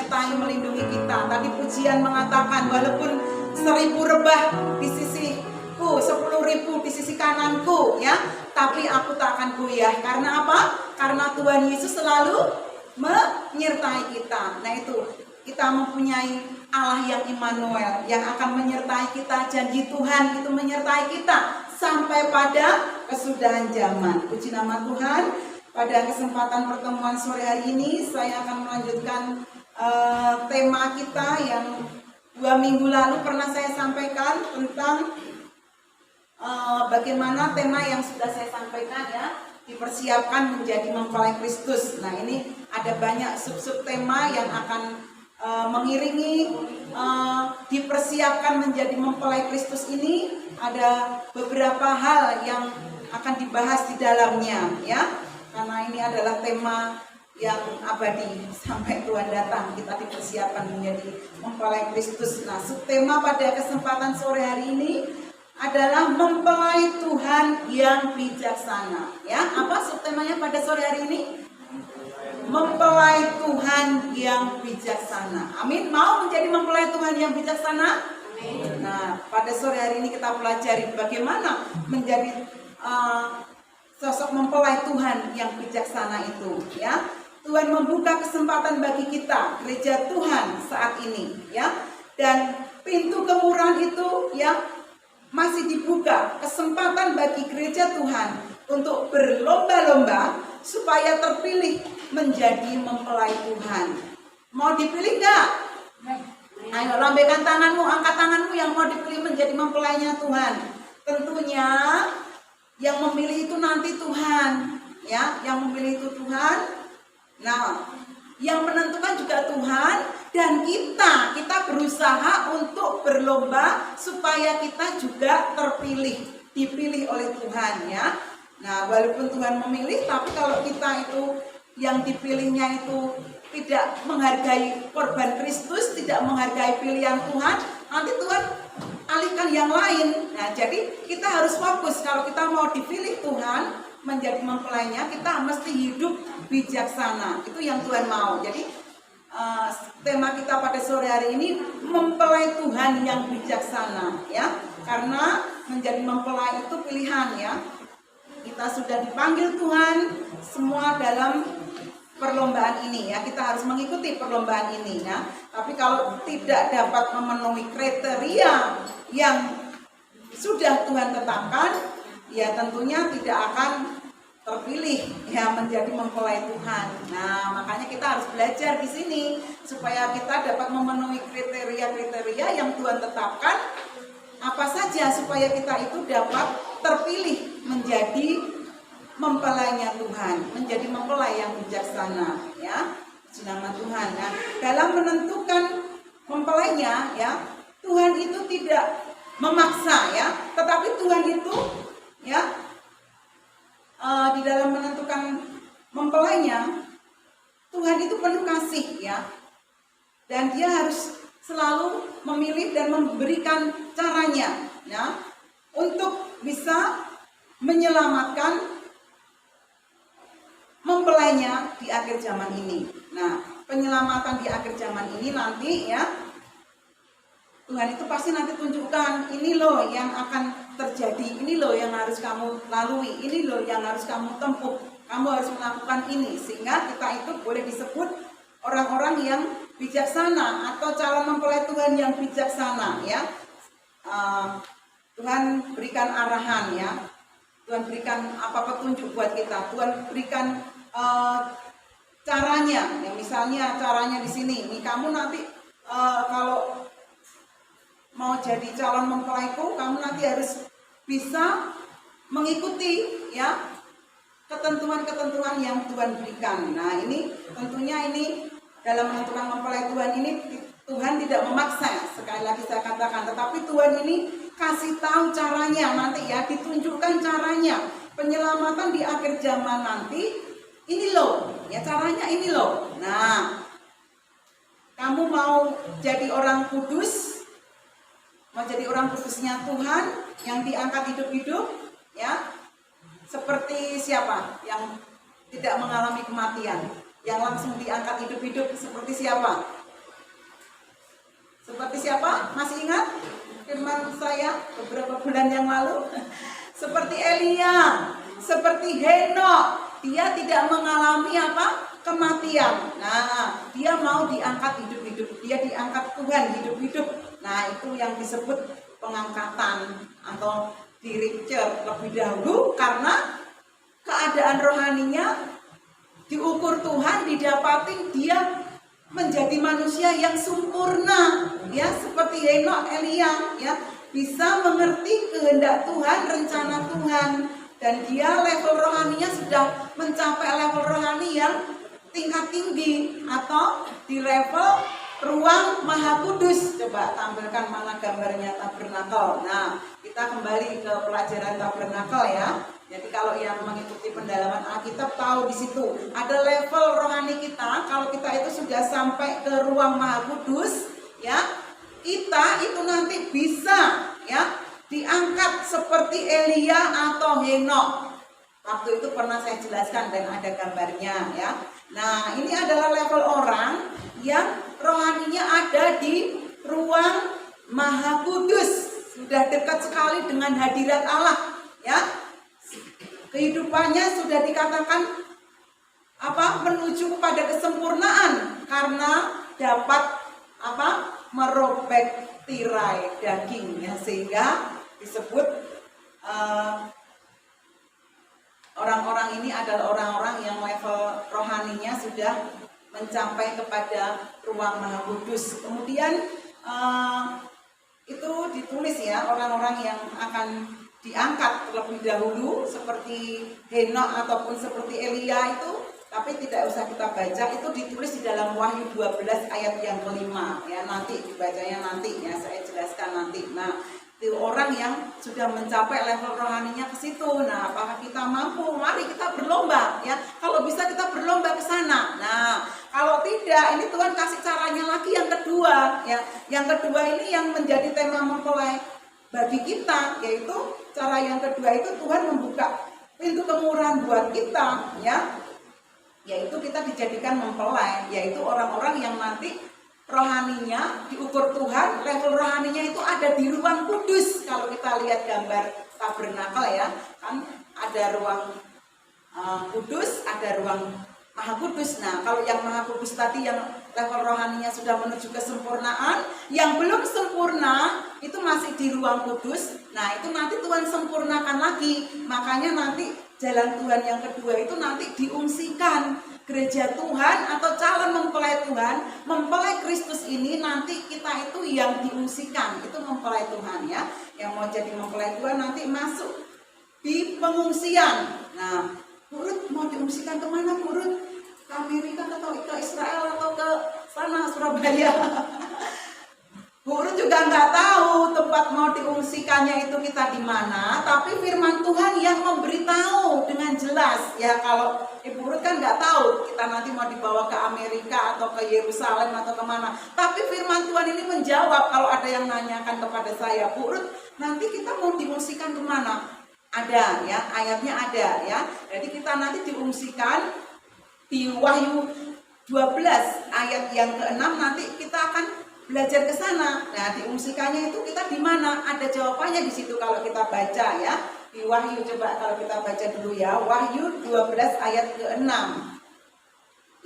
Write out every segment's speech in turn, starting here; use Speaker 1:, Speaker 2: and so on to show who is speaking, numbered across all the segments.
Speaker 1: menyertai melindungi kita. Tadi pujian mengatakan walaupun 1000 rebah di sisiku, 10.000 di sisi kananku, ya, tapi aku tak akan goyah. Karena apa? Karena Tuhan Yesus selalu menyertai kita. Nah itu, kita mempunyai Allah yang Immanuel, yang akan menyertai kita. Janji Tuhan itu menyertai kita sampai pada kesudahan zaman. Puji nama Tuhan. Pada kesempatan pertemuan sore hari ini, saya akan melanjutkan tema kita yang 2 minggu lalu pernah saya sampaikan tentang bagaimana tema yang sudah saya sampaikan, ya, dipersiapkan menjadi mempelai Kristus. Nah ini ada banyak sub-sub tema yang akan mengiringi dipersiapkan menjadi mempelai Kristus ini. Ada beberapa hal yang akan dibahas di dalamnya, ya, karena ini adalah tema yang abadi sampai Tuhan datang. Kita dipersiapkan menjadi mempelai Kristus. Nah, subtema pada kesempatan sore hari ini adalah mempelai Tuhan yang bijaksana. Ya, apa subtemanya pada sore hari ini? Mempelai Tuhan yang bijaksana. Amin. Mau menjadi mempelai Tuhan yang bijaksana? Amin. Nah, pada sore hari ini kita pelajari bagaimana menjadi sosok mempelai Tuhan yang bijaksana itu, ya. Tuhan membuka kesempatan bagi kita, gereja Tuhan saat ini, ya. Dan pintu kemurahan itu, ya, masih dibuka. Kesempatan bagi gereja Tuhan untuk berlomba-lomba supaya terpilih menjadi mempelai Tuhan. Mau dipilih nggak? Ayo lambaikan tanganmu, angkat tanganmu yang mau dipilih menjadi mempelainya Tuhan. Tentunya yang memilih itu nanti Tuhan, ya, yang memilih itu Tuhan. Nah, yang menentukan juga Tuhan, dan kita berusaha untuk berlomba supaya kita juga terpilih, dipilih oleh Tuhan, ya. Nah, walaupun Tuhan memilih, tapi kalau kita itu yang dipilihnya itu tidak menghargai korban Kristus, tidak menghargai pilihan Tuhan, nanti Tuhan alihkan yang lain. Nah, jadi kita harus fokus. Kalau kita mau dipilih Tuhan menjadi mempelainya, kita mesti hidup bijaksana. Itu yang Tuhan mau. Jadi tema kita pada sore hari ini mempelai Tuhan yang bijaksana, ya. Karena menjadi mempelai itu pilihan, ya. Kita sudah dipanggil Tuhan semua dalam perlombaan ini, ya. Kita harus mengikuti perlombaan ini, ya. Tapi kalau tidak dapat memenuhi kriteria yang sudah Tuhan tetapkan, ya tentunya tidak akan terpilih, ya, menjadi mempelai Tuhan. Nah, makanya kita harus belajar di sini supaya kita dapat memenuhi kriteria-kriteria yang Tuhan tetapkan. Apa saja supaya kita itu dapat terpilih menjadi mempelainya Tuhan, menjadi mempelai yang bijaksana, ya. Puji nama Tuhan. Nah, dalam menentukan mempelainya, ya, Tuhan itu tidak memaksa, ya, tetapi Tuhan itu, ya, di dalam menentukan mempelainya, Tuhan itu penuh kasih, ya, dan Dia harus selalu memilih dan memberikan caranya, ya, untuk bisa menyelamatkan mempelainya di akhir zaman ini. Nah, penyelamatan di akhir zaman ini nanti, ya, Tuhan itu pasti nanti tunjukkan, ini loh yang akan terjadi, ini loh yang harus kamu lalui, ini loh yang harus kamu tempuh, kamu harus melakukan ini, sehingga kita itu boleh disebut orang-orang yang bijaksana atau calon mempelai Tuhan yang bijaksana, ya. Tuhan berikan arahan, ya, Tuhan berikan apa petunjuk buat kita, Tuhan berikan caranya, ya, misalnya caranya di sini, nih kamu nanti kalau mau jadi calon mempelaiku, kamu nanti harus bisa mengikuti, ya, ketentuan-ketentuan yang Tuhan berikan. Nah, ini tentunya ini dalam menentukan mempelai Tuhan ini Tuhan tidak memaksa, sekali lagi saya katakan, tetapi Tuhan ini kasih tahu caranya nanti, ya, ditunjukkan caranya. Penyelamatan di akhir zaman nanti ini loh, ya, caranya ini loh. Nah, kamu mau jadi orang kudus, mau jadi orang kudusnya Tuhan yang diangkat hidup-hidup, ya, seperti siapa yang tidak mengalami kematian, yang langsung diangkat hidup-hidup, seperti siapa? Seperti siapa? Masih ingat firman saya beberapa bulan yang lalu? Seperti Elia, seperti Henok, dia tidak mengalami apa? Kematian. Nah, dia mau diangkat hidup-hidup, dia diangkat Tuhan hidup-hidup. Nah, itu yang disebut pengangkatan atau di rapture lebih dahulu, karena keadaan rohaninya diukur Tuhan, didapati dia menjadi manusia yang sempurna, ya, seperti Henok, Elia, ya, bisa mengerti kehendak Tuhan, rencana Tuhan, dan dia level rohaninya sudah mencapai level rohani yang tingkat tinggi atau di level ruang Maha Kudus. Coba tampilkan mana gambarnya tabernakel. Nah, kita kembali ke pelajaran tabernakel ya. Jadi kalau yang mengikuti pendalaman Alkitab tahu di situ ada level rohani kita. Kalau kita itu sudah sampai ke ruang Maha Kudus, ya, kita itu nanti bisa, ya, diangkat seperti Elia atau Henok. Waktu itu pernah saya jelaskan dan ada gambarnya, ya. Nah, ini adalah level orang yang rohaninya ada di ruang Maha Kudus, sudah dekat sekali dengan hadirat Allah, ya. Kehidupannya sudah dikatakan apa? Menuju kepada kesempurnaan karena dapat apa? Merobek tirai dagingnya, sehingga disebut orang-orang ini adalah orang-orang yang level rohaninya sudah mencapai kepada ruang Maha Kudus. Kemudian itu ditulis ya, orang-orang yang akan diangkat terlebih dahulu seperti Henok ataupun seperti Elia itu, tapi tidak usah kita baca, itu ditulis di dalam Wahyu 12 ayat yang kelima, ya, nanti dibacanya nanti, ya, saya jelaskan nanti. Nah, itu orang yang sudah mencapai level rohaninya ke situ. Nah, apakah kita mampu? Mari kita berlomba, ya. Kalau bisa kita berlomba ke sana. Nah, kalau tidak, ini Tuhan kasih caranya lagi yang kedua, ya. Yang kedua ini yang menjadi tema mempelai bagi kita, yaitu cara yang kedua itu Tuhan membuka pintu kemurahan buat kita, ya. Yaitu kita dijadikan mempelai, yaitu orang-orang yang nanti rohaninya diukur Tuhan, level rohaninya itu ada di ruang kudus. Kalau kita lihat gambar tabernakel, ya, kan ada ruang kudus, ada ruang Maha Kudus. Nah, kalau yang Maha Kudus tadi yang level rohaninya sudah menuju kesempurnaan, yang belum sempurna itu masih di ruang kudus. Nah, itu nanti Tuhan sempurnakan lagi. Makanya nanti jalan Tuhan yang kedua itu nanti diungsikan. Gereja Tuhan atau calon mempelai Tuhan, mempelai Kristus ini nanti kita itu yang diungsikan, itu mempelai Tuhan, ya. Yang mau jadi mempelai Tuhan nanti masuk di pengungsian. Nah, Burut mau diungsikan kemana, Burut? Ke Amerika atau ke Israel atau ke sana Surabaya? Burut juga nggak tahu tempat mau diungsikannya itu kita di mana, tapi firman Tuhan yang memberitahu dengan jelas, ya. Kalau Burut kan nggak tahu kita nanti mau dibawa ke Amerika atau ke Yerusalem atau kemana, tapi firman Tuhan ini menjawab. Kalau ada yang nanyakan kepada saya, Burut, nanti kita mau diungsikan kemana? Ada, ya, ayatnya ada, ya. Jadi kita nanti diungsikan di Wahyu 12 ayat yang ke-6, nanti kita akan belajar ke sana. Nah, diungsikannya itu kita di mana? Ada jawabannya di situ kalau kita baca, ya. Di Wahyu, coba kalau kita baca dulu, ya. Wahyu 12 ayat ke-6.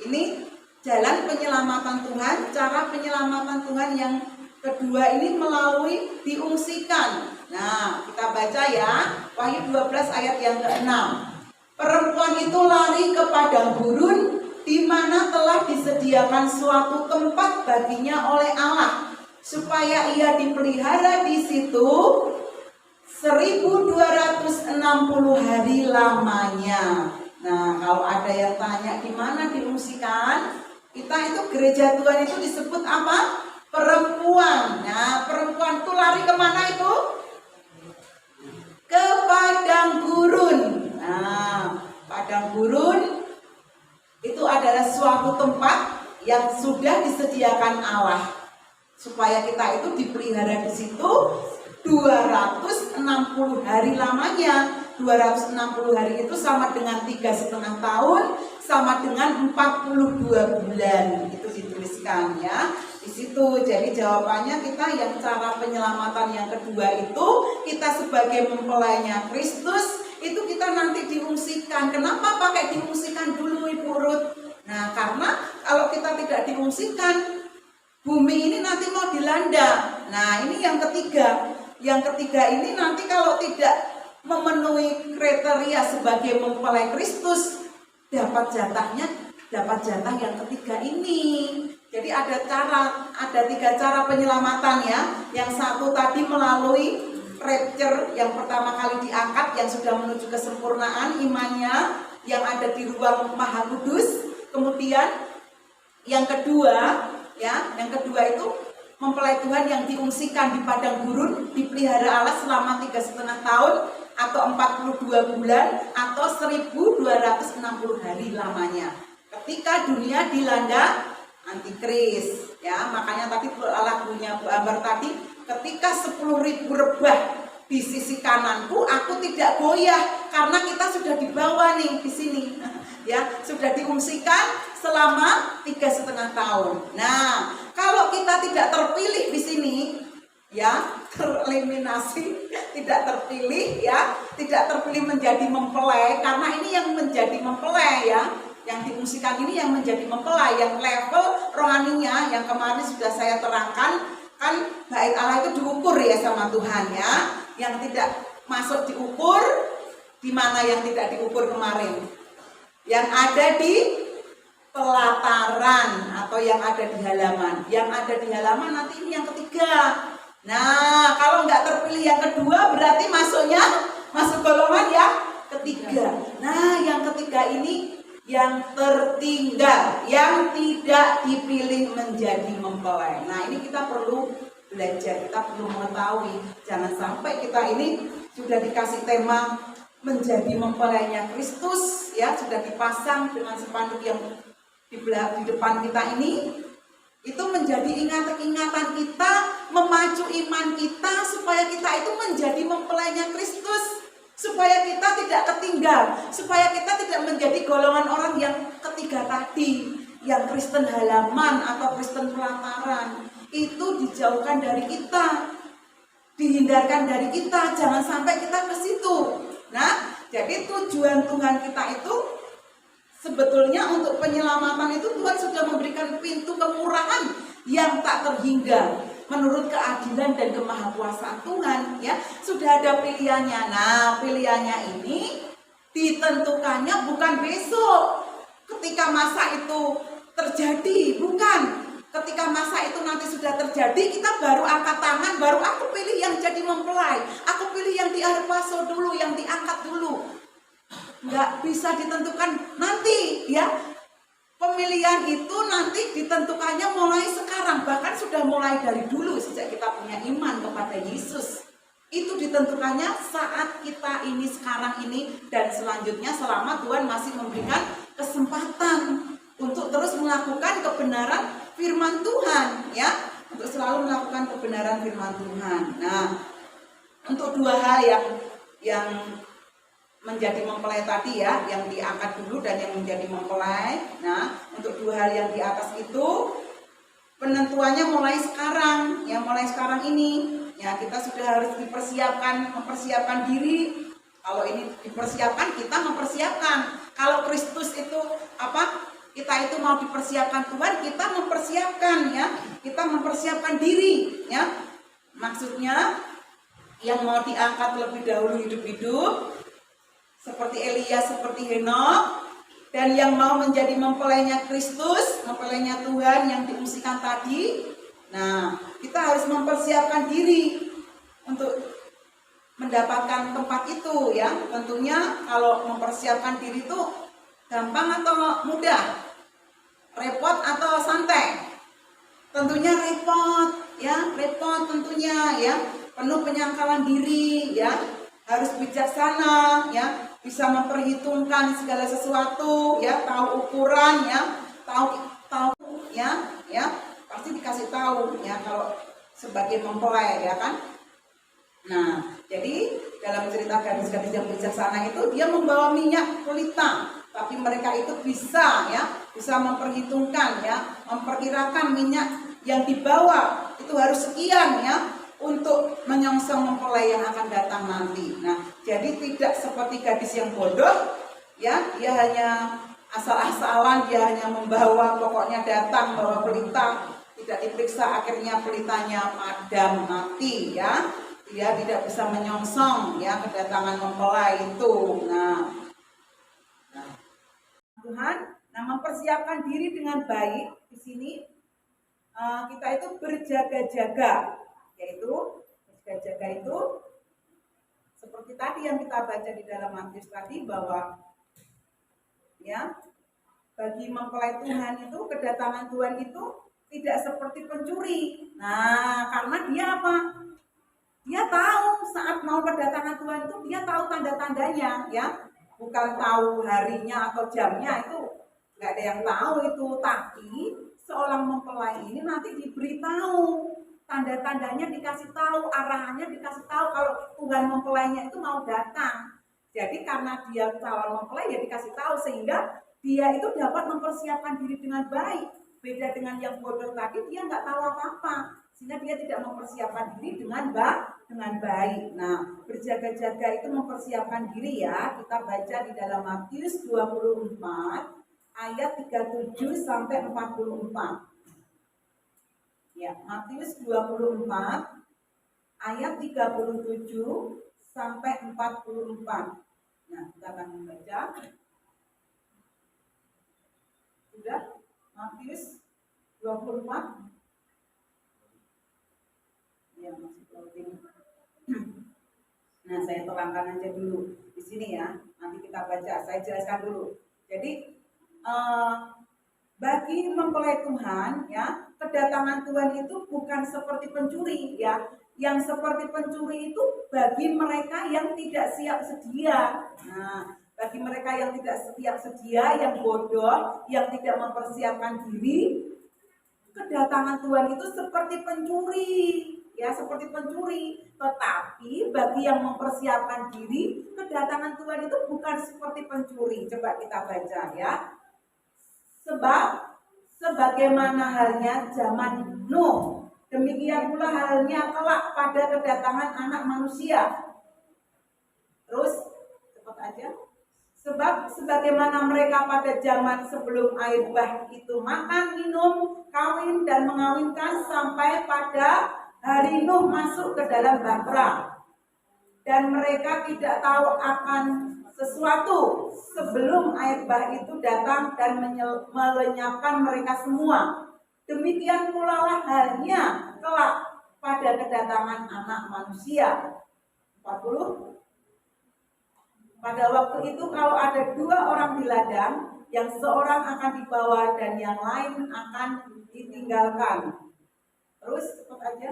Speaker 1: Ini jalan penyelamatan Tuhan, cara penyelamatan Tuhan yang kedua ini melalui diungsikan. Nah, kita baca, ya, Wahyu 12 ayat yang ke-6. Perempuan itu lari ke padang gurun, di mana telah disediakan suatu tempat baginya oleh Allah, supaya ia dipelihara di situ 1260 hari lamanya. Nah, kalau ada yang tanya di mana diungsikan, kita itu gereja Tuhan itu disebut apa? Perempuan. Nah, perempuan itu lari kemana itu? Ke padang gurun. Nah, padang gurun itu adalah suatu tempat yang sudah disediakan Allah, supaya kita itu dipelihara di situ 260 hari lamanya. 260 hari itu sama dengan 3,5 tahun, sama dengan 42 bulan. Itu dituliskan, ya. di situ. Jadi jawabannya kita yang cara penyelamatan yang kedua itu kita sebagai mempelainya Kristus itu kita nanti diungsikan. Kenapa pakai diungsikan dulu Ibu Ruth? Nah, karena kalau kita tidak diungsikan, bumi ini nanti mau dilanda. Nah, ini yang ketiga. Yang ketiga ini nanti kalau tidak memenuhi kriteria sebagai mempelai Kristus, dapat jatah yang ketiga ini. Jadi ada 3 cara penyelamatan ya. Yang satu tadi melalui rapture, yang pertama kali diangkat, yang sudah menuju kesempurnaan imannya, yang ada di ruang Maha Kudus. Kemudian yang kedua itu mempelai Tuhan yang diungsikan di padang gurun, dipelihara Allah selama 3,5 tahun atau 42 bulan atau 1260 hari lamanya. Ketika dunia dilanda antikris, ya makanya tadi lagunya Bu Ambar tadi, ketika 10.000 rebah di sisi kananku, aku tidak goyah karena kita sudah dibawa nih di sini, ya sudah diungsikan selama 3,5 tahun. Nah, kalau kita tidak terpilih di sini, ya tereliminasi, tidak terpilih, ya tidak terpilih menjadi mempelai, karena ini yang menjadi mempelai ya. Yang diungsikan ini yang menjadi mempelai, yang level rohaninya yang kemarin sudah saya terangkan, kan bait Allah itu diukur ya sama Tuhan ya. Yang tidak masuk diukur, di mana yang tidak diukur kemarin? Yang ada di pelataran atau yang ada di halaman. Yang ada di halaman nanti ini yang ketiga. Nah, kalau nggak terpilih yang kedua berarti masuk golongan yang ketiga. Nah, yang ketiga ini yang tertinggal, yang tidak dipilih menjadi mempelai. Nah, ini kita perlu belajar, kita perlu mengetahui. Jangan sampai kita ini sudah dikasih tema menjadi mempelainya Kristus, ya sudah dipasang dengan spanduk yang di depan kita ini, itu menjadi ingatan kita, memacu iman kita supaya kita itu menjadi mempelainya Kristus. Supaya kita tidak ketinggal, supaya kita tidak menjadi golongan orang yang ketiga tadi, yang Kristen halaman atau Kristen pelataran. Itu dijauhkan dari kita, dihindarkan dari kita, jangan sampai kita ke situ. Nah, jadi tujuan Tuhan kita itu sebetulnya untuk penyelamatan itu Tuhan sudah memberikan pintu kemurahan yang tak terhingga. Menurut keadilan dan kemahakuasaan Tuhan, ya sudah ada pilihannya. Nah, pilihannya ini ditentukannya bukan besok, ketika masa itu terjadi, bukan. Ketika masa itu nanti sudah terjadi, kita baru angkat tangan, baru aku pilih yang jadi mempelai, aku pilih yang diarpaso dulu, yang diangkat dulu. Nggak bisa ditentukan nanti, ya. Pemilihan itu nanti ditentukannya mulai sekarang, bahkan sudah mulai dari dulu sejak kita punya iman kepada Yesus. Itu ditentukannya saat kita ini sekarang ini dan selanjutnya selama Tuhan masih memberikan kesempatan untuk terus melakukan kebenaran firman Tuhan, ya, untuk selalu melakukan kebenaran firman Tuhan. Nah, untuk 2 hal yang menjadi mempelai tadi ya, yang diangkat dulu dan yang menjadi mempelai. Nah, untuk 2 hal yang di atas itu penentuannya mulai sekarang, ya mulai sekarang ini. Ya, kita sudah harus mempersiapkan diri. Kalau ini dipersiapkan, kita mempersiapkan. Kalau Kristus itu kita itu mau dipersiapkan Tuhan, kita mempersiapkan ya. Kita mempersiapkan diri ya. Maksudnya yang mau diangkat lebih dahulu hidup-hidup seperti Elia, seperti Henokh, dan yang mau menjadi mempelainya Kristus, mempelainya Tuhan yang diungsikan tadi. Nah, kita harus mempersiapkan diri untuk mendapatkan tempat itu ya. Tentunya kalau mempersiapkan diri itu gampang atau mudah? Repot atau santai? Tentunya repot ya, repot tentunya ya. Penuh penyangkalan diri ya. Harus bijaksana ya, bisa memperhitungkan segala sesuatu ya, tahu ukuran ya, tahu ya, pasti dikasih tahu ya kalau sebagai mempelai ya kan. Nah, jadi dalam cerita gadis-gadis yang bijaksana itu dia membawa minyak pelita, tapi mereka itu bisa memperhitungkan ya, memperkirakan minyak yang dibawa itu harus sekian ya untuk menyongsong mempelai yang akan datang nanti. Nah, jadi tidak seperti gadis yang bodoh ya, dia hanya asal-asalan, dia hanya membawa, pokoknya datang bawa pelita, tidak diperiksa, akhirnya pelitanya padam mati ya. Dia tidak bisa menyongsong ya kedatangan mempelai itu. Nah, Tuhan, nah mempersiapkan diri dengan baik di sini kita itu berjaga-jaga, yaitu berjaga-jaga itu seperti tadi yang kita baca di dalam Matius tadi bahwa ya bagi mempelai Tuhan itu kedatangan Tuhan itu tidak seperti pencuri. Nah, karena dia apa? Dia tahu saat mau kedatangan Tuhan itu dia tahu tanda-tandanya ya, bukan tahu harinya atau jamnya itu nggak ada yang tahu itu, tapi seorang mempelai ini nanti diberitahu tanda-tandanya, dikasih tahu arahannya, dikasih tahu kalau Tuhan mempelainya itu mau datang. Jadi karena dia calon mempelai ya dikasih tahu sehingga dia itu dapat mempersiapkan diri dengan baik. Beda dengan yang bodoh tadi, dia nggak tahu apa-apa sehingga dia tidak mempersiapkan diri dengan baik. Nah, berjaga-jaga itu mempersiapkan diri ya. Kita baca di dalam Matius 24 ayat 37 sampai 44. Ya, Matius 24 ayat 37 sampai 44. Nah, kita akan membaca. Sudah? Matius 24. Ya, masih loading. Nah, saya terangkan aja dulu di sini ya. Nanti kita baca, saya jelaskan dulu. Jadi bagi mempelai Tuhan ya, kedatangan Tuhan itu bukan seperti pencuri ya. Yang seperti pencuri itu bagi mereka yang tidak siap sedia. Nah, bagi mereka yang tidak siap sedia, yang bodoh, yang tidak mempersiapkan diri, kedatangan Tuhan itu seperti pencuri. Ya, seperti pencuri. Tetapi bagi yang mempersiapkan diri, kedatangan Tuhan itu bukan seperti pencuri. Coba kita baca ya. Sebab sebagaimana halnya zaman Nuh, demikian pula halnya kelak pada kedatangan Anak Manusia. Terus cepat aja. Sebab sebagaimana mereka pada zaman sebelum air bah itu makan, minum, kawin dan mengawinkan sampai pada hari Nuh masuk ke dalam bahtera, dan mereka tidak tahu akan sesuatu sebelum air bah itu datang dan melenyapkan mereka semua. Demikian pula lah halnya kelak pada kedatangan Anak Manusia. 40. Pada waktu itu kalau ada 2 orang di ladang, yang seorang akan dibawa dan yang lain akan ditinggalkan. Terus cepat aja.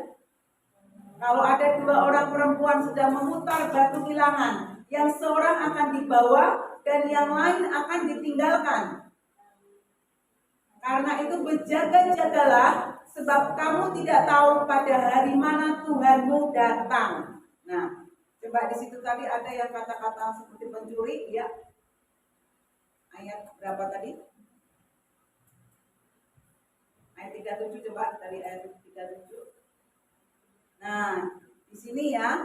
Speaker 1: Kalau ada 2 orang perempuan sedang memutar batu bilangan, yang seorang akan dibawa dan yang lain akan ditinggalkan. Karena itu berjaga-jagalah, sebab kamu tidak tahu pada hari mana Tuhanmu datang. Nah, coba di situ tadi ada yang kata-kata seperti pencuri, ya. Ayat berapa tadi? Ayat 37, coba dari ayat 37. Nah, di sini ya,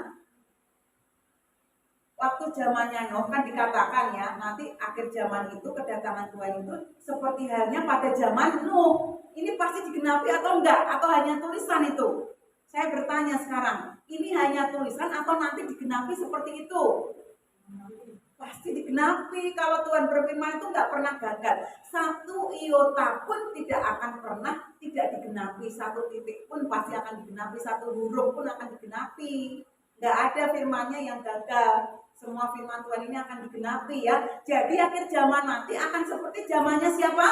Speaker 1: waktu zamannya Nuh kan dikatakan ya, nanti akhir zaman itu kedatangan Tuhan itu seperti halnya pada zaman Nuh. Ini pasti digenapi atau enggak? Atau hanya tulisan itu? Saya bertanya sekarang, ini hanya tulisan atau nanti digenapi seperti itu? Pasti digenapi. Kalau Tuhan berfirman itu enggak pernah gagal. 1 iota pun tidak akan pernah tidak digenapi. 1 titik pun pasti akan digenapi. 1 huruf pun akan digenapi. Enggak ada firmannya yang gagal. Semua firman Tuhan ini akan digenapi ya. Jadi akhir zaman nanti akan seperti zamannya siapa?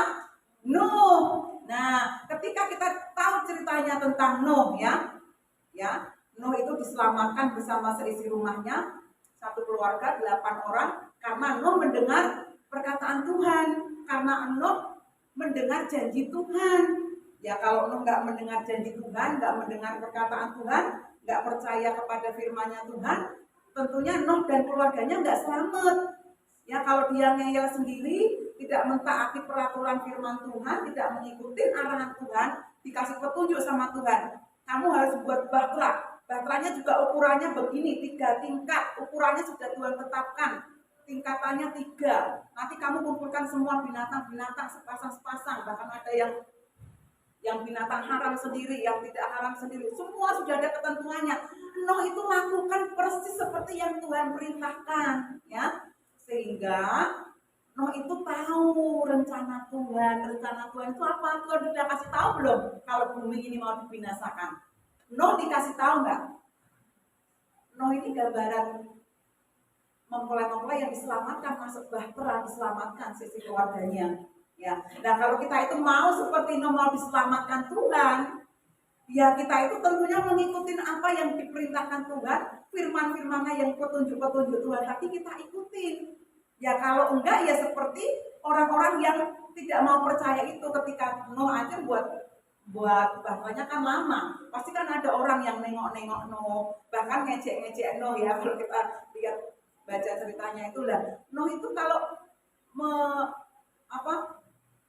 Speaker 1: Nuh. Nah, ketika kita tahu ceritanya tentang Nuh ya, Nuh itu diselamatkan bersama seisi rumahnya, 1 keluarga 8 orang, karena Nuh mendengar perkataan Tuhan, karena Nuh mendengar janji Tuhan. Ya, kalau Nuh nggak mendengar janji Tuhan, nggak mendengar perkataan Tuhan, nggak percaya kepada firman-Nya Tuhan, tentunya Nuh dan keluarganya nggak selamat. Ya, kalau dia ngeyel sendiri, tidak mentaati peraturan firman Tuhan, tidak mengikuti arahan Tuhan, dikasih petunjuk sama Tuhan. Kamu harus buat bahtera. Bahteranya juga ukurannya begini, 3 tingkat. Ukurannya sudah Tuhan tetapkan. Tingkatannya 3. Nanti kamu kumpulkan semua binatang-binatang sepasang-sepasang. Bahkan ada yang binatang haram sendiri, yang tidak haram sendiri. Semua sudah ada ketentuannya. Nuh itu lakukan persis seperti yang Tuhan perintahkan, ya. Sehingga Nuh itu tahu rencana Tuhan. Rencana Tuhan itu apa? Tuhan sudah kasih tahu belum kalau bumi ini mau dibinasakan? Nuh dikasih tahu nggak? Nuh ini gambaran mempelai-mempelai yang diselamatkan, masuk bahtera, diselamatkan sisi keluarganya. Ya, nah kalau kita itu mau seperti Nuh, mau diselamatkan Tuhan, ya kita itu tentunya mengikuti apa yang diperintahkan Tuhan, firman-firmannya yang petunjuk-petunjuk Tuhan tadi kita ikutin. Ya kalau enggak ya seperti orang-orang yang tidak mau percaya itu ketika Nuh aja buat bahkannya kan lama. Pasti kan ada orang yang nengok-nengok Nuh, bahkan ngejek-ngejek Nuh ya kalau kita lihat baca ceritanya itu lah. Nuh itu kalau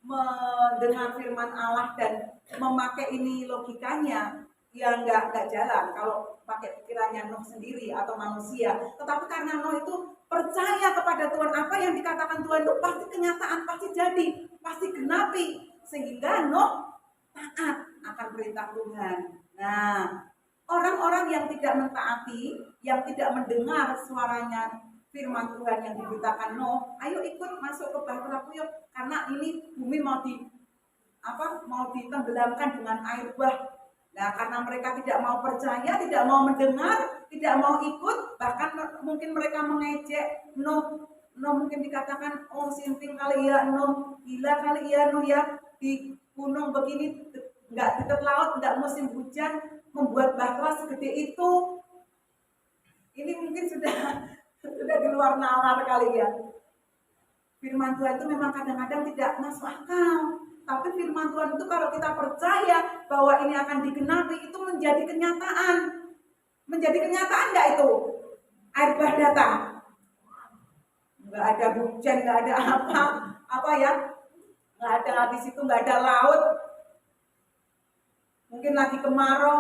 Speaker 1: mendengar firman Allah dan memakai ini logikanya ya nggak jalan kalau pakai pikirannya Nuh sendiri atau manusia. Tetapi karena Nuh itu percaya kepada Tuhan, apa yang dikatakan Tuhan itu pasti kenyataan, pasti jadi, pasti genapi, sehingga Nuh taat akan perintah Tuhan. Nah, orang-orang yang tidak mentaati, yang tidak mendengar suaranya firman Tuhan yang diberitakan Nuh, ayo ikut masuk ke bahteraku yuk, karena ini bumi mau ditenggelamkan dengan air bah. Nah, karena mereka tidak mau percaya, tidak mau mendengar, tidak mau ikut, bahkan mungkin mereka mengejek Nuh. Nuh mungkin dikatakan, oh sinting kali ya Nuh, gila kali ya Nuh ya, di gunung begini, nggak dekat laut, nggak musim hujan, membuat bahtera segede itu. Ini mungkin sudah di luar nalar kali ya. Firman Tuhan itu memang kadang-kadang tidak masuk akal. Tapi firman Tuhan itu kalau kita percaya bahwa ini akan digenapi, itu menjadi kenyataan. Menjadi kenyataan nggak itu? Air bah datang. Nggak ada hujan, nggak ada apa ya? Nggak ada di situ, nggak ada laut. Mungkin lagi kemarau,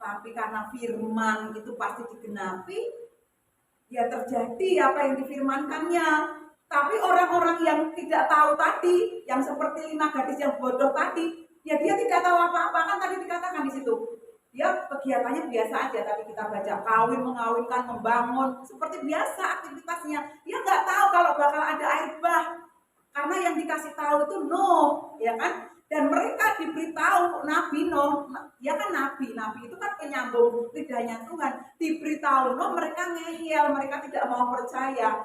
Speaker 1: tapi karena firman itu pasti digenapi, ya terjadi apa yang difirmankannya. Tapi orang-orang yang tidak tahu tadi, yang seperti 5 gadis yang bodoh tadi, ya dia tidak tahu apa-apa, kan tadi dikatakan di situ. Dia kegiatannya biasa aja, tadi kita baca kawin, mengawinkan, membangun, seperti biasa aktivitasnya. Dia nggak tahu kalau bakal ada air bah, karena yang dikasih tahu itu Nuh, ya kan? Dan mereka diberitahu Nabi Nuh, ya kan nabi itu kan penyambung lidahnya Tuhan. Diberitahu Nuh, mereka ngeyel, mereka tidak mau percaya.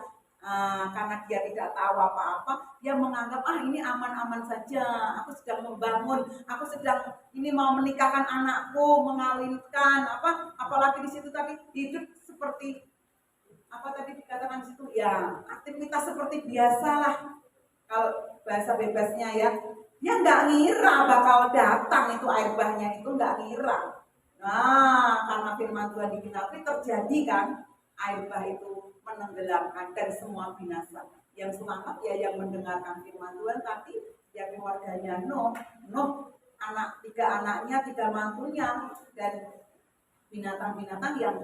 Speaker 1: Karena dia tidak tahu apa-apa, dia menganggap ini aman-aman saja. Aku sedang membangun, aku sedang ini mau menikahkan anakku, mengawinkan apalagi di situ tadi hidup seperti apa tadi dikatakan di situ ya, aktivitas seperti biasalah. Kalau bahasa bebasnya ya, dia nggak ngira bakal datang itu air bahnya, itu nggak ngira. Nah, karena firman Tuhan digenapi terjadi kan, air bah itu menenggelamkan dan semua binasa. Yang selamat ya yang mendengarkan firman Tuhan tadi, ya keluarganya Nuh, 3 anaknya, 3 mantunya, dan binatang-binatang yang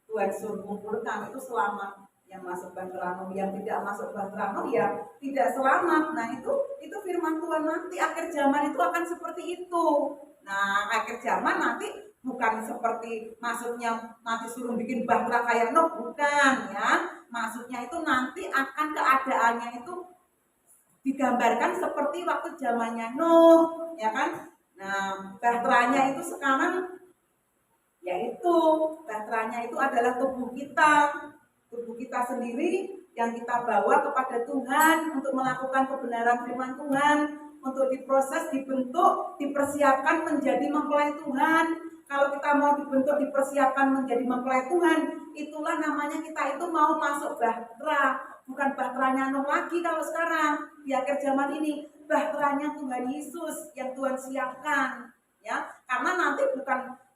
Speaker 1: Tuhan suruh kumpulkan itu selamat. Yang masuk bahtera Nuh, yang tidak masuk bahtera Nuh ya tidak selamat. Nah itu firman Tuhan, nanti akhir zaman itu akan seperti itu. Nah akhir zaman nanti bukan seperti maksudnya nanti suruh bikin bahtera kayak Nuh, bukan ya. Maksudnya itu nanti akan keadaannya itu digambarkan seperti waktu zamannya Nuh, ya kan. Nah bahteranya itu sekarang yaitu bahteranya itu adalah tubuh kita sendiri yang kita bawa kepada Tuhan untuk melakukan kebenaran firman Tuhan, untuk diproses, dibentuk, dipersiapkan menjadi mempelai Tuhan. Kalau kita mau dibentuk, dipersiapkan menjadi mempelai Tuhan, itulah namanya kita itu mau masuk bahtera, bukan bahteranya Nuh lagi. Kalau sekarang di akhir zaman ini bahteranya Tuhan Yesus yang Tuhan siapkan, ya, karena nanti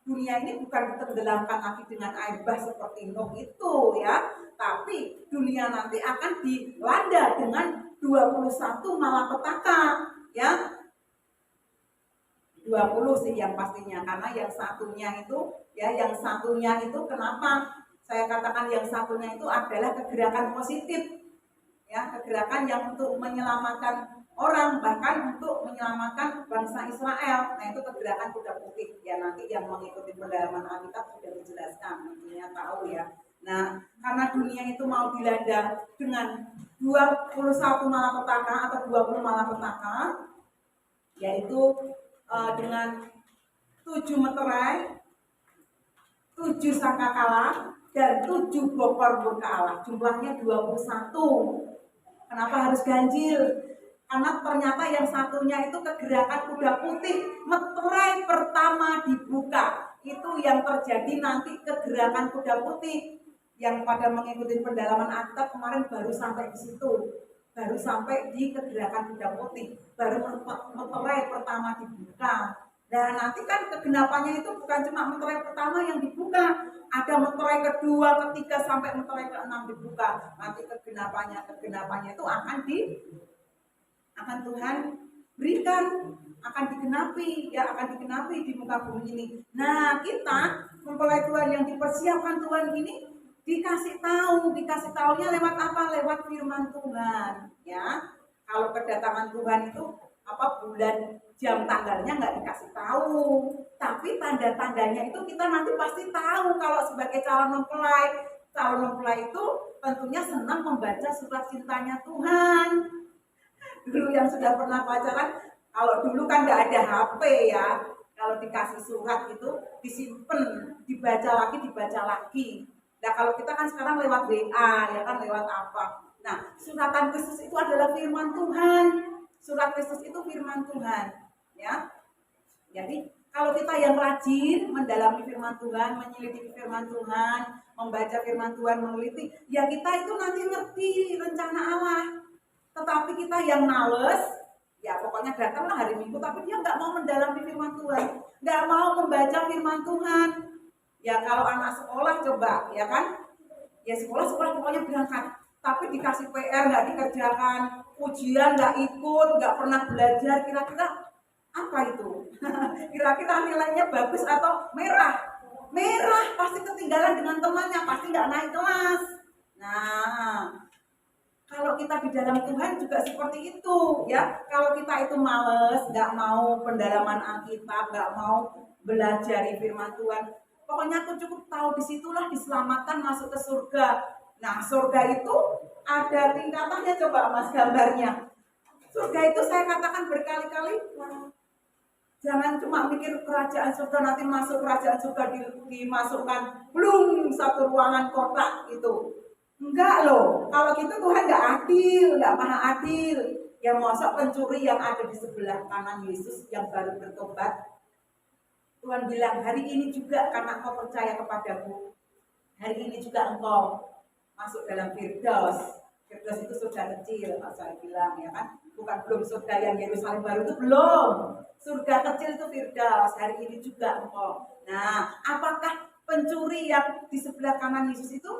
Speaker 1: dunia ini bukan ditenggelamkan lagi dengan air bah seperti Nuh itu ya, tapi dunia nanti akan dilanda dengan 21 malapetaka ya. 20 sih yang pastinya, karena yang satunya itu kenapa saya katakan yang satunya itu adalah kegerakan positif, ya, kegerakan yang untuk menyelamatkan orang, bahkan untuk menyelamatkan bangsa Israel. Nah, itu kegerakan kuda putih, ya, nanti yang mengikuti pendalaman Alkitab sudah dijelaskan, tentunya tahu ya. Nah, karena dunia itu mau dilanda dengan 21 malapetaka atau 20 malapetaka, yaitu dengan 7 meterai, 7 sangkakala, dan 7 bokor murka Allah. Jumlahnya 21. Kenapa harus ganjil? Karena ternyata yang satunya itu kegerakan kuda putih, meterai pertama dibuka. Itu yang terjadi nanti kegerakan kuda putih. Yang pada mengikuti pendalaman Alkitab kemarin baru sampai di situ. Baru sampai di kegerakan kuda putih. Baru meterai pertama dibuka. Dan nanti kan kegenapannya itu bukan cuma meterai pertama yang dibuka, ada meterai kedua, ketiga sampai meterai ke-6 dibuka. Nanti kegenapannya itu akan Tuhan berikan, akan digenapi di muka bumi ini. Nah, kita mempelai Tuhan yang dipersiapkan Tuhan ini dikasih tahunya lewat apa? Lewat firman Tuhan, ya. Kalau kedatangan Tuhan itu bulan, jam, tanggalnya nggak dikasih tahu, tapi tanda-tandanya itu kita nanti pasti tahu. Kalau sebagai calon mempelai itu tentunya senang membaca surat cintanya Tuhan. Dulu yang sudah pernah pacaran, kalau dulu kan nggak ada HP ya, kalau dikasih surat itu disimpan, dibaca lagi. Nah, kalau kita kan sekarang lewat WA, ya kan, lewat apa. Nah, suratan Kristus itu adalah firman Tuhan. Surat Kristus itu firman Tuhan, ya. Jadi kalau kita yang rajin mendalami firman Tuhan, menyelidiki firman Tuhan, membaca firman Tuhan, meneliti, ya kita itu nanti ngerti rencana Allah. Tetapi kita yang males, ya pokoknya datanglah hari Minggu, tapi dia nggak mau mendalami firman Tuhan, nggak mau membaca firman Tuhan. Ya kalau anak sekolah coba, ya kan, ya sekolah pokoknya berangkat, tapi dikasih PR nggak dikerjakan, ujian nggak ikut, nggak pernah belajar, kira-kira apa itu? Kira-kira nilainya bagus atau merah? Merah, pasti ketinggalan dengan temannya, pasti nggak naik kelas. Nah, kalau kita di dalam Tuhan juga seperti itu, ya. Kalau kita itu males, nggak mau pendalaman Alkitab, nggak mau belajar firman Tuhan, pokoknya aku cukup tahu disitulah diselamatkan masuk ke surga. Nah, surga itu ada tingkatannya, coba Mas gambarnya. Surga itu saya katakan berkali-kali, jangan cuma mikir kerajaan surga, nanti masuk kerajaan surga dimasukkan belum satu ruangan kotak itu. Enggak loh, kalau gitu Tuhan nggak adil, nggak maha adil. Yang masa pencuri yang ada di sebelah kanan Yesus yang baru bertobat, Tuhan bilang, hari ini juga karena engkau percaya kepadaku, hari ini juga engkau masuk dalam Firdaus. Firdaus itu surga kecil, saya bilang, ya kan, bukan belum surga yang Yerusalem baru itu belum. Surga kecil itu Firdaus, hari ini juga engkau. Nah, apakah pencuri yang di sebelah kanan Yesus itu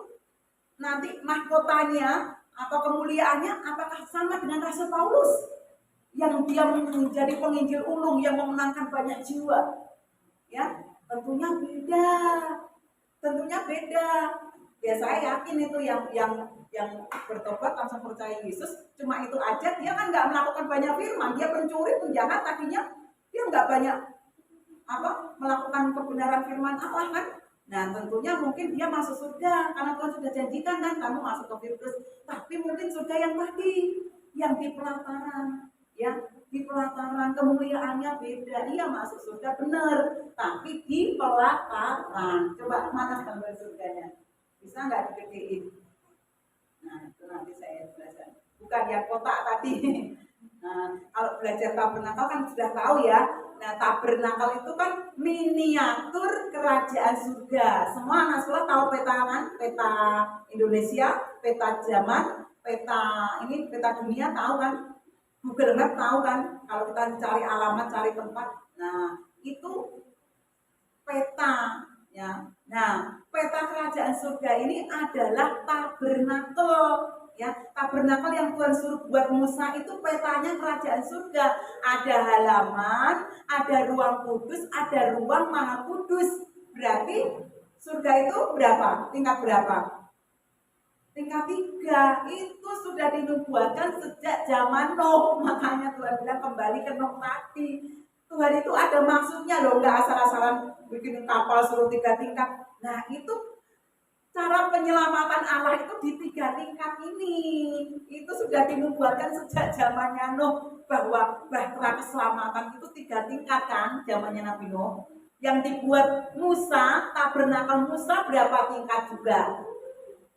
Speaker 1: nanti mahkotanya atau kemuliaannya apakah sama dengan Rasul Paulus yang dia menjadi penginjil ulung yang memenangkan banyak jiwa? Ya, tentunya beda. Ya, saya yakin itu yang bertobat langsung percaya Yesus cuma itu aja, dia kan nggak melakukan banyak firman, dia pencuri, penjahat, tadinya dia nggak banyak melakukan kebenaran firman Allah kan. Nah, tentunya mungkin dia masuk surga karena Tuhan sudah janjikan kan, kamu masuk ke Firdaus. Tapi mungkin surga yang tadi, yang di pelataran, ya, di pelataran kemuliaannya beda. Dia masuk surga benar, tapi di pelataran. Coba mana gambar surganya? Bisa nggak digedein? Nah, itu nanti saya jelaskan. Bukan yang kotak tadi. Nah, kalau belajar tabernakal kan sudah tahu ya. Nah, tabernakal itu kan miniatur kerajaan surga. Semua anak sekolah tahu peta kan? Peta Indonesia, peta zaman, peta dunia tahu kan? Google Map tahu kan? Kalau kita cari alamat, cari tempat. Nah, itu peta ya. Nah, peta kerajaan surga ini adalah tabernakel. Ya, tabernakel yang Tuhan suruh buat Musa itu petanya kerajaan surga. Ada halaman, ada ruang kudus, ada ruang maha kudus. Berarti surga itu berapa? Tingkat berapa? Tingkat 3. Itu sudah dinubuatkan sejak zaman Nuh. Makanya Tuhan bilang kembali ke Nuh tadi. Tuhan itu ada maksudnya loh, nggak asal-asalan bikin kapal suruh 3 tingkat. Nah itu cara penyelamatan Allah itu di 3 tingkat ini. Itu sudah dinubuatkan sejak zamannya Nuh bahwa bahtera keselamatan itu 3 tingkat kan zamannya Nabi Nuh. Yang dibuat Musa, tabernakel Musa berapa tingkat juga?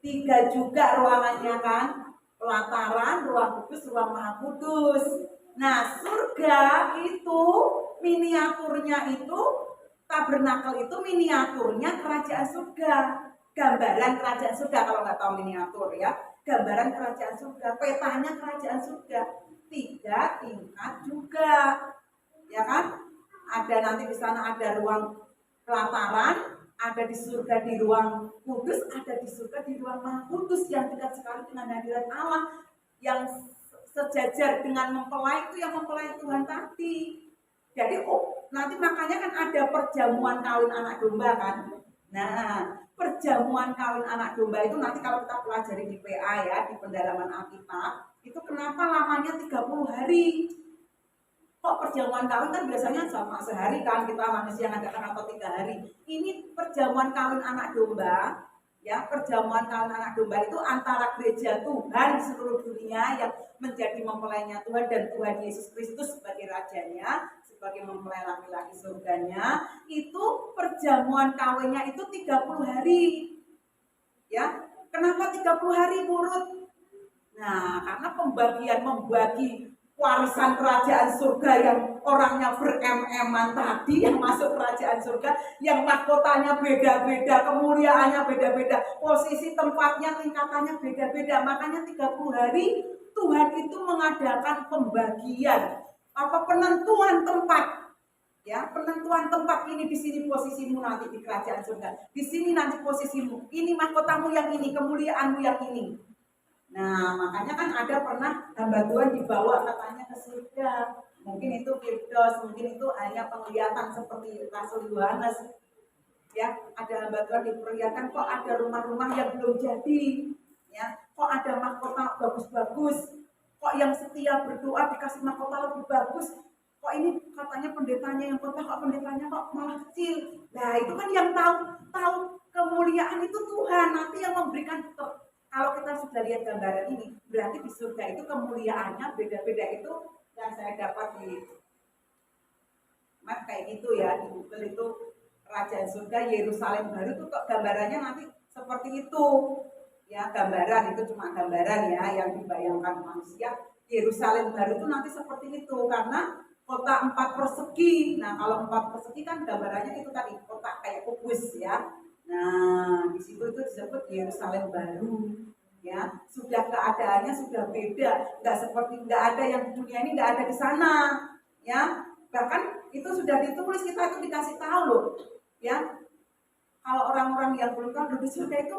Speaker 1: 3 juga ruangannya kan. Pelataran, ruang kudus, ruang maha kudus. Nah surga itu miniaturnya itu, tabernakel itu miniaturnya kerajaan surga. Gambaran kerajaan surga, kalau nggak tahu miniatur ya, gambaran kerajaan surga, petanya kerajaan surga. 3 tingkat juga, ya kan? Ada nanti di sana ada ruang pelataran, ada di surga di ruang kudus, ada di surga di ruang maha kudus yang dekat sekali dengan hadirat Allah, yang sejajar dengan mempelai itu yang mempelai Tuhan tadi. Jadi nanti makanya kan ada perjamuan kawin anak domba kan. Nah, perjamuan kawin anak domba itu nanti kalau kita pelajari di PA ya, di pendalaman Alkitab, itu kenapa lamanya 30 hari? Kok perjamuan kawin kan biasanya sama sehari kan, kita manusia ngadakan atau 3 hari. Ini perjamuan kawin anak domba, ya, perjamuan kawin anak domba itu antara gereja Tuhan di seluruh dunia yang menjadi mempelainya Tuhan dan Tuhan Yesus Kristus sebagai rajanya, sebagai mempelai laki-laki surganya. Itu perjamuan kawinnya itu 30 hari. Ya, kenapa 30 hari Purut? Nah, karena membagi warisan kerajaan surga yang orangnya berem-eman tadi, yang masuk kerajaan surga, yang mahkotanya beda-beda, kemuliaannya beda-beda, posisi tempatnya, tingkatannya beda-beda. Makanya 30 hari Tuhan itu mengadakan pembagian, penentuan tempat. Ya, penentuan tempat, ini di sini posisimu nanti di kerajaan surga. Di sini nanti posisimu. Ini mahkotamu yang ini, kemuliaanmu yang ini. Nah, makanya kan ada pernah hamba Tuhan dibawa katanya ke surga. Mungkin itu Firdaus, mungkin itu hanya penglihatan seperti Rasul Yohanes. Ya, ada hamba Tuhan diperlihatkan kok ada rumah-rumah yang belum jadi. Ya, kok ada mahkota bagus-bagus. Kok yang setia berdoa dikasih mahkota lebih bagus. Kok ini katanya pendetanya yang kota, kok pendetanya kok malah kecil. Nah, itu kan yang tahu kemuliaan itu Tuhan, nanti yang memberikan. Kalau kita sudah lihat gambaran ini, berarti di surga itu kemuliaannya beda-beda. Itu yang saya dapat di map kayak gitu ya, di Google itu kerajaan surga Yerusalem baru itu kok gambarannya nanti seperti itu. Ya, gambaran itu cuma gambaran ya yang dibayangkan manusia. Yerusalem baru itu nanti seperti itu karena kota 4 persegi. Nah, kalau 4 persegi kan gambarannya itu tadi kota kayak kubus ya. Nah, di situ itu disebut Yerusalem baru, ya. Sudah keadaannya sudah beda, nggak ada yang di dunia ini nggak ada di sana, ya. Bahkan itu sudah ditulis, kita itu dikasih tahu loh, ya. Kalau orang-orang yang belum tahu di surga itu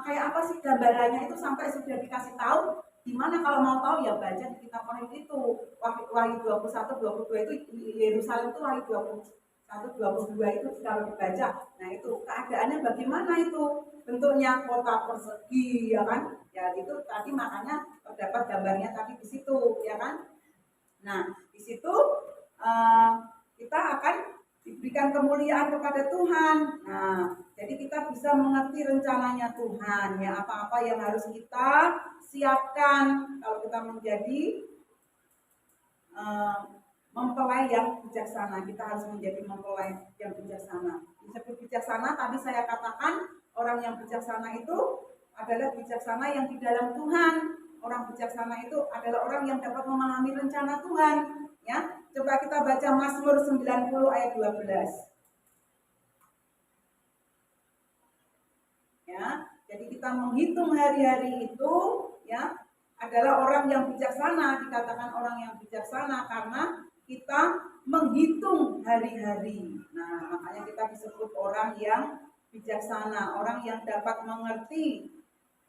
Speaker 1: kayak apa sih gambarannya itu sampai sudah dikasih tahu. Gimana kalau mau tahu ya baca di kitab Wahyu itu, Wahyu 21, 22 itu Yerusalem itu Wahyu 22 itu kalau dibaca. Nah itu keadaannya bagaimana itu, bentuknya kota persegi ya kan, ya itu tadi makanya terdapat gambarnya tadi di situ ya kan. Nah di situ kita akan diberikan kemuliaan kepada Tuhan. Nah jadi kita bisa mengerti rencananya Tuhan ya, apa-apa yang harus kita siapkan kalau kita menjadi mempelai yang bijaksana. Kita harus menjadi mempelai yang bijaksana. Disebut bijaksana, tadi saya katakan orang yang bijaksana itu adalah bijaksana yang di dalam Tuhan. Orang bijaksana itu adalah orang yang dapat memahami rencana Tuhan. Ya, coba kita baca Mazmur 90 ayat 12. Ya, jadi kita menghitung hari-hari itu, ya, adalah orang yang bijaksana. Dikatakan orang yang bijaksana karena kita menghitung hari-hari. Nah, makanya kita disebut orang yang bijaksana, orang yang dapat mengerti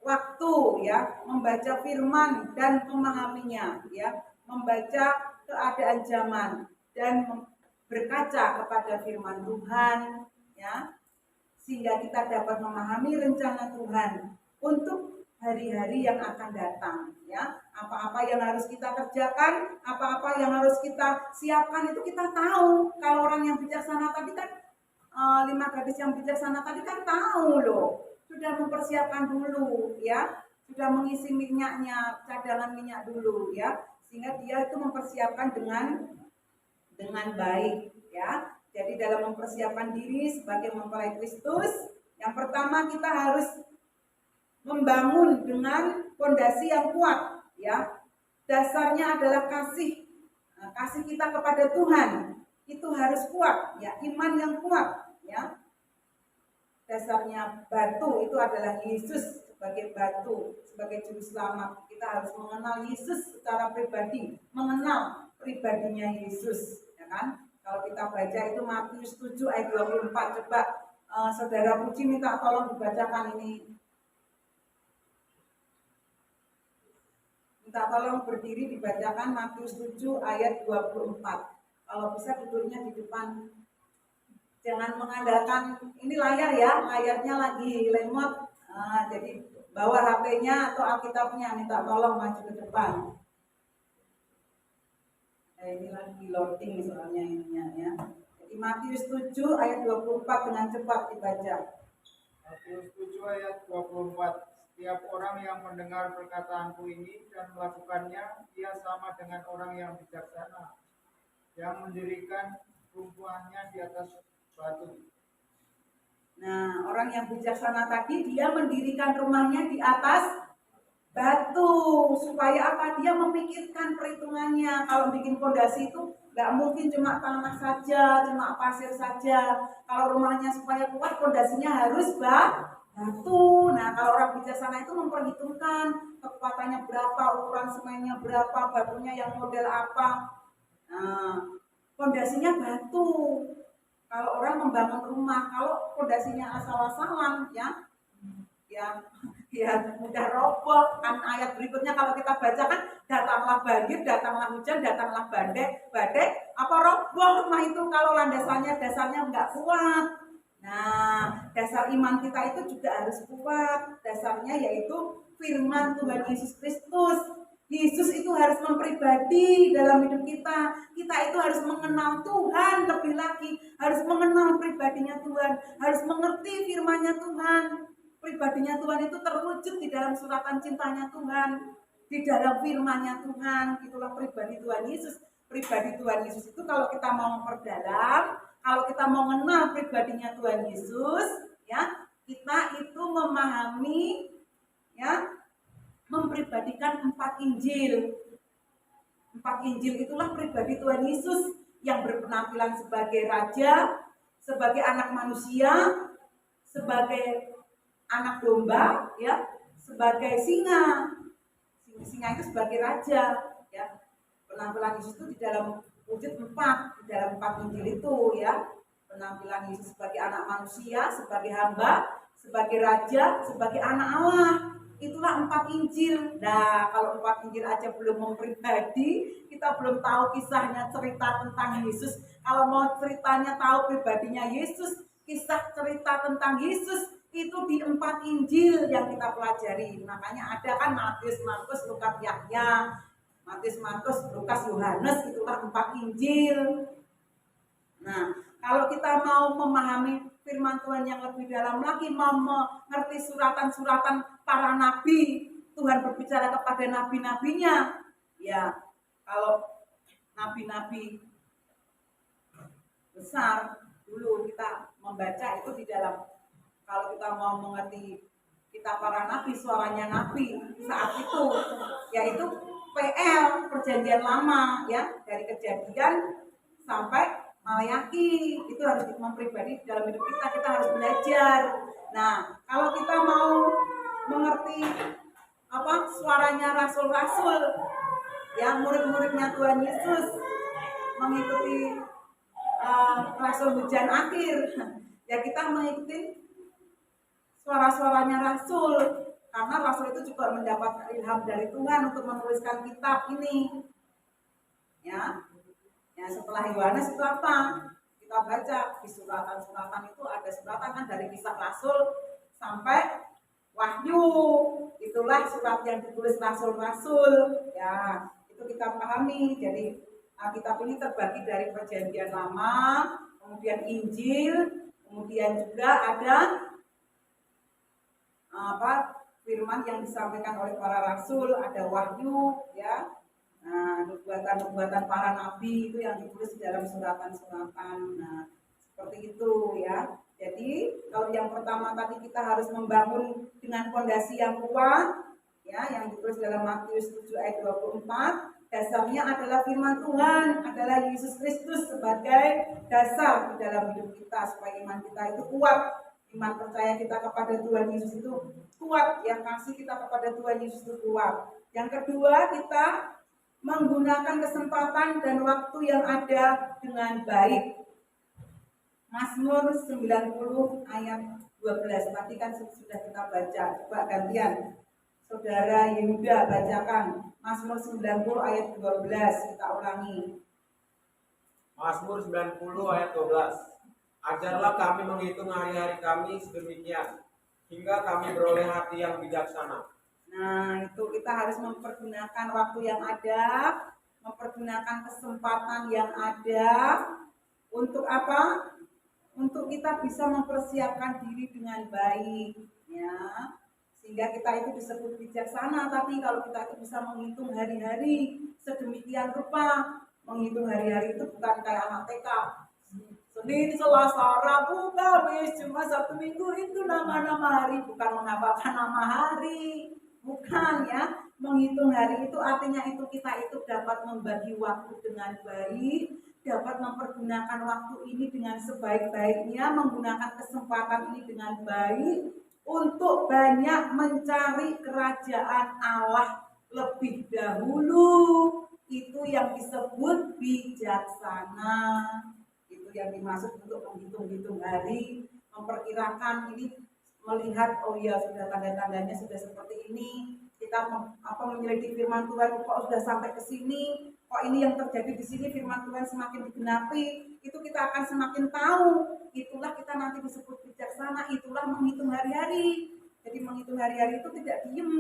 Speaker 1: waktu ya, membaca firman dan memahaminya ya, membaca keadaan zaman dan berkaca kepada firman Tuhan ya, sehingga kita dapat memahami rencana Tuhan untuk hari-hari yang akan datang ya. Apa-apa yang harus kita kerjakan, apa-apa yang harus kita siapkan itu kita tahu. Kalau orang yang bijaksana tadi kan, 5 gadis yang bijaksana tadi kan tahu loh, sudah mempersiapkan dulu ya, sudah mengisi minyaknya, cadangan minyak dulu ya, sehingga dia itu mempersiapkan dengan baik ya. Jadi dalam mempersiapkan diri sebagai mempelai Kristus, yang pertama kita harus membangun dengan fondasi yang kuat ya. Dasarnya adalah kasih. Nah, kasih kita kepada Tuhan itu harus kuat ya, iman yang kuat ya. Dasarnya batu itu adalah Yesus sebagai batu, sebagai juru selamat. Kita harus mengenal Yesus secara pribadi, mengenal pribadinya Yesus, ya kan? Kalau kita baca itu Matius 7 ayat 24, coba Saudara Puji minta tolong dibacakan ini. Minta tolong berdiri dibacakan Matius 7 ayat 24. Kalau bisa duduknya di depan. Jangan mengandalkan ini layar ya, layarnya lagi lemot. Jadi bawa HP-nya atau Alkitabnya, minta tolong maju ke depan. Ini lagi loading soalnya ininya ya. Jadi Matius 7 ayat 24 dengan cepat dibaca.
Speaker 2: Matius 7 ayat 24. Setiap orang yang mendengar perkataanku ini dan melakukannya, ia sama dengan orang yang bijaksana, yang mendirikan rumahnya di atas batu.
Speaker 1: Nah, orang yang bijaksana tadi dia mendirikan rumahnya di atas batu. Supaya apa? Dia memikirkan perhitungannya. Kalau bikin fondasi itu nggak mungkin cuma tanah saja, cuma pasir saja. Kalau rumahnya supaya kuat, fondasinya harus batu. Nah, kalau orang bijaksana itu memperhitungkan kekuatannya berapa, ukuran semennya berapa, batunya yang model apa. Nah, fondasinya batu. Kalau orang membangun rumah, kalau fondasinya asal-asalan ya mudah roboh. Kan ayat berikutnya kalau kita baca kan, datanglah banjir, datanglah hujan, datanglah badai, apa roboh rumah itu kalau dasarnya nggak kuat. Nah, dasar iman kita itu juga harus kuat. Dasarnya yaitu firman Tuhan Yesus Kristus. Yesus itu harus mempribadi dalam hidup kita. Kita itu harus mengenal Tuhan lebih lagi, harus mengenal pribadinya Tuhan, harus mengerti firman-Nya Tuhan. Pribadinya Tuhan itu terwujud di dalam suratan cintanya Tuhan, di dalam firman-Nya Tuhan. Itulah pribadi Tuhan Yesus. Pribadi Tuhan Yesus itu kalau kita mau memperdalam, kalau kita mau mengenal pribadinya Tuhan Yesus, ya, kita itu memahami ya, mempribadikan 4 Injil. 4 Injil itulah pribadi Tuhan Yesus yang berpenampilan sebagai raja, sebagai anak manusia, sebagai anak domba, ya, sebagai singa. Singa itu sebagai raja, ya. Penampilan Yesus itu di dalam wujud 4, di dalam 4 Injil itu, ya. Penampilan Yesus sebagai anak manusia, sebagai hamba, sebagai raja, sebagai anak Allah. Itulah 4 Injil. Nah, kalau 4 Injil aja belum mempribadi, kita belum tahu kisahnya, cerita tentang Yesus. Kalau mau ceritanya tahu pribadinya Yesus, kisah cerita tentang Yesus itu di 4 Injil yang kita pelajari. Makanya ada kan Matius, Markus, Lukas, Yahya, Matius, Markus, Lukas, Yohanes, itulah 4 Injil. Nah, kalau kita mau memahami firman Tuhan yang lebih dalam lagi, mau mengerti suratan-suratan para nabi, Tuhan berbicara kepada nabi-nabinya. Ya, kalau nabi-nabi besar dulu kita membaca itu di dalam, kalau kita mau mengerti kita para nabi, suaranya nabi saat itu, yaitu PL, perjanjian lama, ya, dari Kejadian sampai Malayaki, itu harus mempribadi dalam hidup kita. Kita harus belajar. Nah, kalau kita mau mengerti apa suaranya rasul-rasul, ya, murid-muridnya Tuhan Yesus, mengikuti rasul hujan akhir, ya, kita mengikuti suara-suaranya rasul. Karena Rasul itu juga mendapat ilham dari Tuhan untuk menuliskan kitab ini. Ya, ya setelah Yohanes itu apa? Kita baca di suratan-suratan itu ada suratan kan dari Kisah Rasul sampai Wahyu. Itulah surat yang ditulis rasul-rasul. Ya, itu kita pahami. Jadi Alkitab ini terbagi dari Perjanjian Lama, kemudian Injil, kemudian juga ada firman yang disampaikan oleh para rasul, ada Wahyu, ya. Nah, nubuatan-nubuatan para nabi itu yang ditulis di dalam suratan-suratan. Nah, seperti itu ya. Jadi kalau yang pertama tadi kita harus membangun dengan fondasi yang kuat, ya, yang ditulis dalam Matius 7 ayat 24. Dasarnya adalah firman Tuhan, adalah Yesus Kristus sebagai dasar di dalam hidup kita supaya iman kita itu kuat. Iman percaya kita kepada Tuhan Yesus itu kuat, yang kasih kita kepada Tuhan Yesus itu kuat. Yang kedua, kita menggunakan kesempatan dan waktu yang ada dengan baik. Mazmur 90 ayat 12. Tadi kan sudah kita baca. Coba gantian. Saudara Yehuda bacakan Mazmur 90 ayat 12. Kita ulangi.
Speaker 3: Mazmur 90 ayat 12. Ajarlah kami menghitung hari-hari kami sedemikian, hingga kami beroleh hati yang bijaksana.
Speaker 1: Nah, itu kita harus mempergunakan waktu yang ada, mempergunakan kesempatan yang ada. Untuk apa? Untuk kita bisa mempersiapkan diri dengan baik, ya. Sehingga kita itu disebut bijaksana. Tapi kalau kita itu bisa menghitung hari-hari sedemikian rupa, menghitung hari-hari itu bukan kayak anak TK. Senin, Selasa, Rabu, Kamis, Jumat, Sabtu, Minggu itu nama-nama hari, bukan menghafalkan nama hari. Bukan ya, menghitung hari itu artinya itu kita itu dapat membagi waktu dengan baik, dapat mempergunakan waktu ini dengan sebaik-baiknya, menggunakan kesempatan ini dengan baik untuk banyak mencari kerajaan Allah lebih dahulu. Itu yang disebut bijaksana. Itu yang dimaksud untuk menghitung-hitung hari, memperkirakan ini, melihat oh ya sudah tanda-tandanya sudah seperti ini, kita menyelidiki firman Tuhan kok sudah sampai ke sini, kok ini yang terjadi di sini firman Tuhan semakin digenapi, itu kita akan semakin tahu. Itulah kita nanti disebut bijaksana, itulah menghitung hari-hari. Jadi menghitung hari-hari itu tidak diem,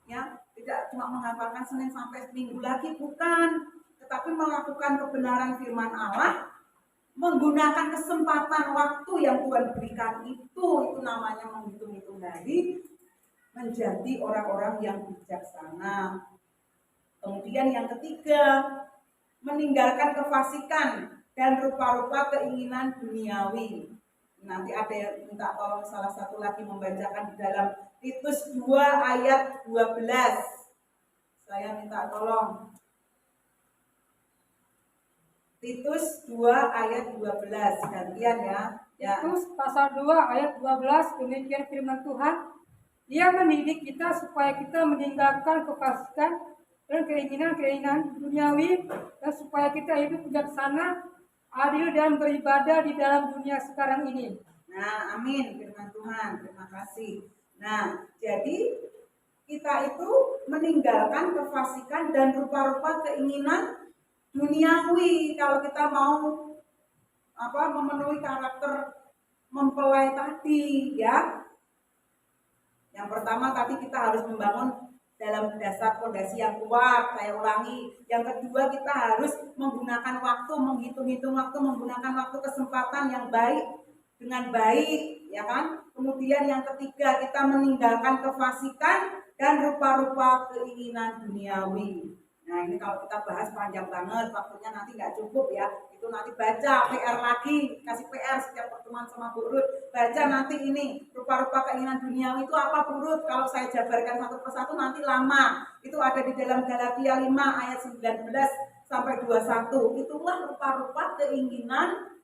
Speaker 1: ya, tidak cuma menghafalkan Senin sampai Minggu lagi, bukan, tetapi melakukan kebenaran firman Allah, menggunakan kesempatan waktu yang Tuhan berikan itu namanya menghitung-hitung hari, menjadi orang-orang yang bijaksana. Kemudian yang ketiga, meninggalkan kefasikan dan rupa-rupa keinginan duniawi. Nanti ada yang minta tolong salah satu lagi membacakan di dalam Titus 2 ayat 12. Saya minta tolong. Titus 2 ayat 12, gantian ya.
Speaker 4: Titus pasal 2 ayat 12, demikian firman Tuhan. Ia mendidik kita supaya kita meninggalkan kefasikan dan keinginan-keinginan duniawi, dan supaya kita hidup bijaksana, adil dan beribadah di dalam dunia sekarang ini.
Speaker 1: Nah, amin firman Tuhan. Terima kasih. Nah, jadi kita itu meninggalkan kefasikan dan rupa-rupa keinginan duniawi kalau kita mau memenuhi karakter mempelai tadi, ya. Yang pertama tadi kita harus membangun dalam dasar fondasi yang kuat, saya ulangi. Yang kedua kita harus menggunakan waktu, menghitung-hitung waktu, menggunakan waktu kesempatan yang baik dengan baik, ya kan. Kemudian yang ketiga kita meninggalkan kefasikan dan rupa-rupa keinginan duniawi. Nah, ini kalau kita bahas panjang banget, waktunya nanti nggak cukup ya. Itu nanti baca PR lagi, kasih PR setiap pertemuan sama Bu Ruth. Baca nanti ini, rupa-rupa keinginan duniawi itu apa Bu Ruth? Kalau saya jabarkan satu persatu nanti lama. Itu ada di dalam Galatia 5 ayat 19 sampai 21. Itulah rupa-rupa keinginan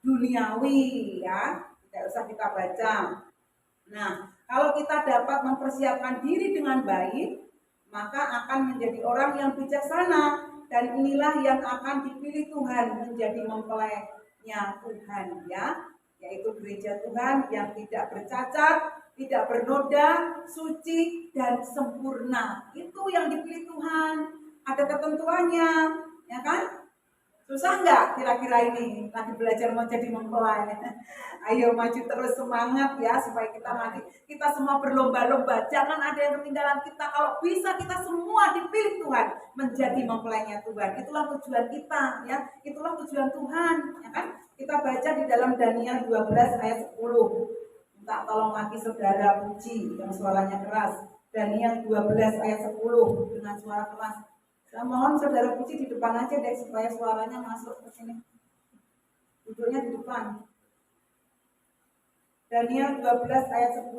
Speaker 1: duniawi ya. Tidak usah kita baca. Nah, kalau kita dapat mempersiapkan diri dengan baik, maka akan menjadi orang yang bijaksana, dan inilah yang akan dipilih Tuhan menjadi mempelainya Tuhan, ya, yaitu gereja Tuhan yang tidak bercacat, tidak bernoda, suci dan sempurna. Itu yang dipilih Tuhan. Ada ketentuannya, ya kan? Susah nggak kira-kira ini lagi belajar mau jadi mempelai? Ayo maju terus, semangat ya, supaya kita semua berlomba-lomba. Jangan ada yang ketinggalan kita. Kalau bisa kita semua dipilih Tuhan menjadi mempelainya Tuhan. Itulah tujuan kita ya. Itulah tujuan Tuhan ya kan? Kita baca di dalam Daniel 12 ayat 10. Minta tolong lagi saudara Puji yang suaranya keras. Daniel 12 ayat 10 dengan suara keras. Saya mohon saudara Puji di depan aja deh supaya suaranya masuk ke sini. Duduknya di depan. Daniel 12 ayat 10.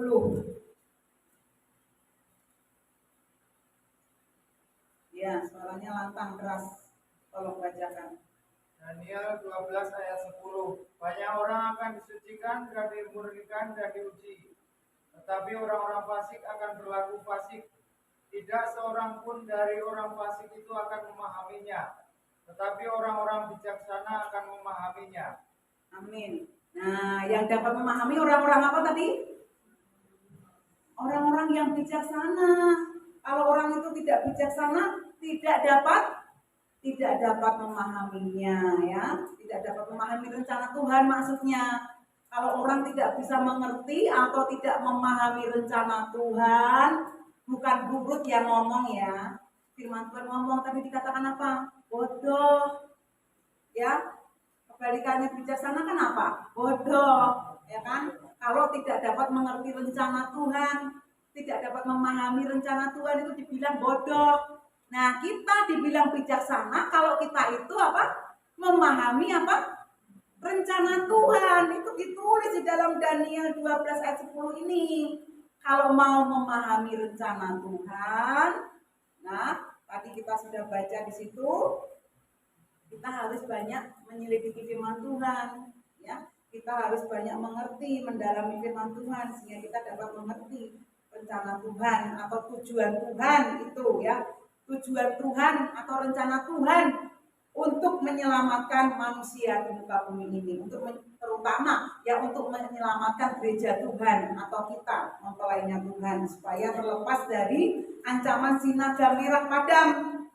Speaker 1: Ya, suaranya lantang keras. Tolong bacakan.
Speaker 2: Daniel 12 ayat 10. Banyak orang akan disucikan dan dimurnikan dan diuji. Tetapi orang-orang fasik akan berlaku fasik. Tidak seorang pun dari orang fasik itu akan memahaminya. Tetapi orang-orang bijaksana akan memahaminya.
Speaker 1: Amin. Nah, yang dapat memahami orang-orang apa tadi? Orang-orang yang bijaksana. Kalau orang itu tidak bijaksana, tidak dapat memahaminya ya. Tidak dapat memahami rencana Tuhan maksudnya. Kalau orang tidak bisa mengerti atau tidak memahami rencana Tuhan, bukan Burut yang ngomong ya. Firman Tuhan ngomong tadi dikatakan apa? Bodoh. Ya. Kebalikannya bijaksana kan apa? Bodoh. Ya kan? Kalau tidak dapat mengerti rencana Tuhan, tidak dapat memahami rencana Tuhan itu dibilang bodoh. Nah, kita dibilang bijaksana kalau kita itu apa? Memahami apa? Rencana Tuhan. Itu ditulis di dalam Daniel 12 ayat 10 ini. Kalau mau memahami rencana Tuhan, nah tadi kita sudah baca di situ, kita harus banyak menyelidiki firman Tuhan, ya. Kita harus banyak mengerti, mendalami firman Tuhan sehingga kita dapat mengerti rencana Tuhan atau tujuan Tuhan itu, ya. Tujuan Tuhan atau rencana Tuhan untuk menyelamatkan manusia di muka bumi ini, terutama ya untuk menyelamatkan gereja Tuhan atau kita mempelainya Tuhan supaya terlepas dari ancaman si naga merah padam.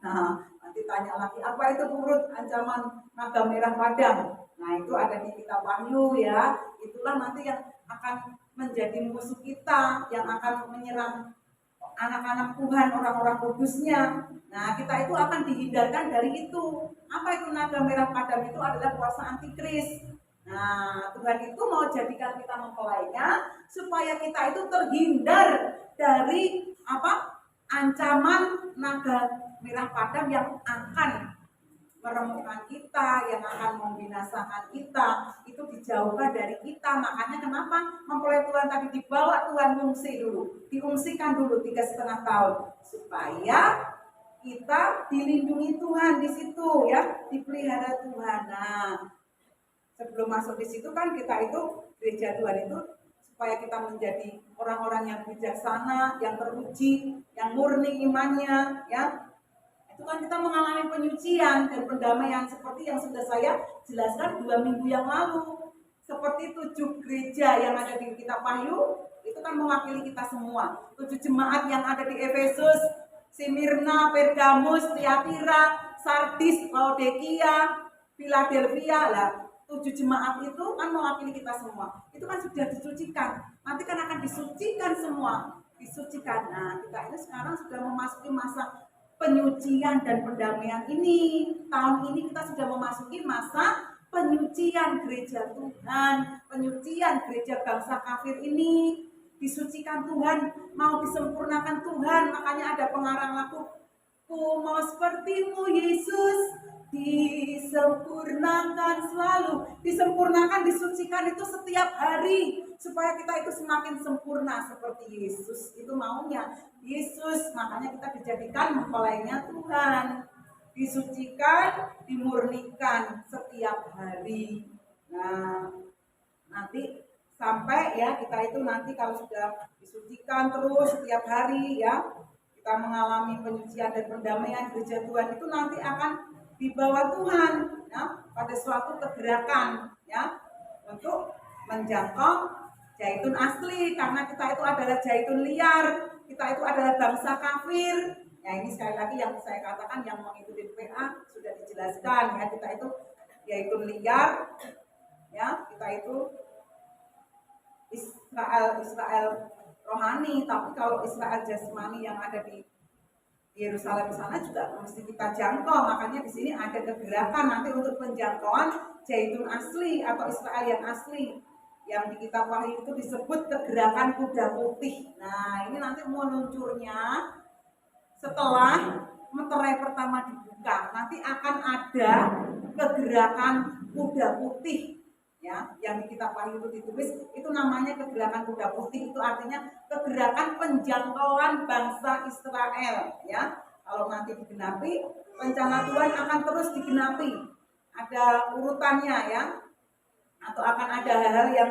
Speaker 1: Nah, nanti tanya lagi apa itu Burut ancaman naga merah padam? Nah, itu ada di kitab Wahyu ya. Itulah nanti yang akan menjadi musuh kita, yang akan menyerang anak-anak Tuhan, orang-orang kudusnya. Nah, kita itu akan dihindarkan dari itu. Apa itu naga merah padam? Itu adalah kuasa antikris. Nah, Tuhan itu mau jadikan kita mempelainya supaya kita itu terhindar dari apa? Ancaman naga merah padam yang akan meremukkan kita, yang akan membinasakan kita, itu dijauhkan dari kita. Makanya kenapa mempelai Tuhan tadi dibawa Tuhan mengungsi dulu, diungsikan dulu 3,5 tahun supaya kita dilindungi Tuhan di situ ya, dipelihara Tuhan. Nah, sebelum masuk di situ kan kita itu gereja Tuhan itu supaya kita menjadi orang-orang yang bijaksana, yang teruji, yang murni imannya ya. Itu kan kita mengalami penyucian dan pendamaian seperti yang sudah saya jelaskan 2 minggu yang lalu. Seperti 7 gereja yang ada di kitab Wahyu, itu kan mewakili kita semua. 7 jemaat yang ada di Efesus, Smyrna, Pergamus, Tiatira, Sardis, Laodikia, Philadelphia lah. 7 jemaat itu kan mewakili kita semua. Itu kan sudah disucikan. Nanti kan akan disucikan semua. Disucikan. Nah, kita ini sekarang sudah memasuki masa penyucian dan pendamaian ini. Tahun ini kita sudah memasuki masa penyucian gereja Tuhan, penyucian gereja bangsa kafir ini. Disucikan Tuhan, mau disempurnakan Tuhan. Makanya ada pengarang lagu, ku mau sepertimu Yesus, disempurnakan selalu. Disempurnakan, disucikan itu setiap hari supaya kita itu semakin sempurna seperti Yesus. Itu maunya Yesus. Makanya kita dijadikan mempelainya Tuhan, disucikan, dimurnikan setiap hari. Nah, nanti sampai ya kita itu nanti kalau sudah disucikan terus setiap hari ya, kita mengalami penyucian dan pendamaian gereja Tuhan, itu nanti akan dibawa Tuhan ya pada suatu kegerakan ya untuk menjangkau Zaitun asli, karena kita itu adalah zaitun liar, kita itu adalah bangsa kafir. Ya ini sekali lagi yang saya katakan, yang mengikuti PA sudah dijelaskan ya, kita itu zaitun liar, ya kita itu Israel rohani, tapi kalau Israel jasmani yang ada di Yerusalem sana juga mesti kita jangkau. Makanya di sini ada kegerakan nanti untuk penjangkauan zaitun asli atau Israel yang asli. Yang di kitab Wahyu itu disebut kegerakan kuda putih. Nah, ini nanti meluncurnya setelah meterai pertama dibuka. Nanti akan ada kegerakan kuda putih. Ya, yang di kitab Wahyu itu ditulis itu namanya kegerakan kuda putih, itu artinya kegerakan penjangkauan bangsa Israel ya. Kalau nanti digenapi, rencana Tuhan akan terus digenapi, ada urutannya ya, atau akan ada hal-hal yang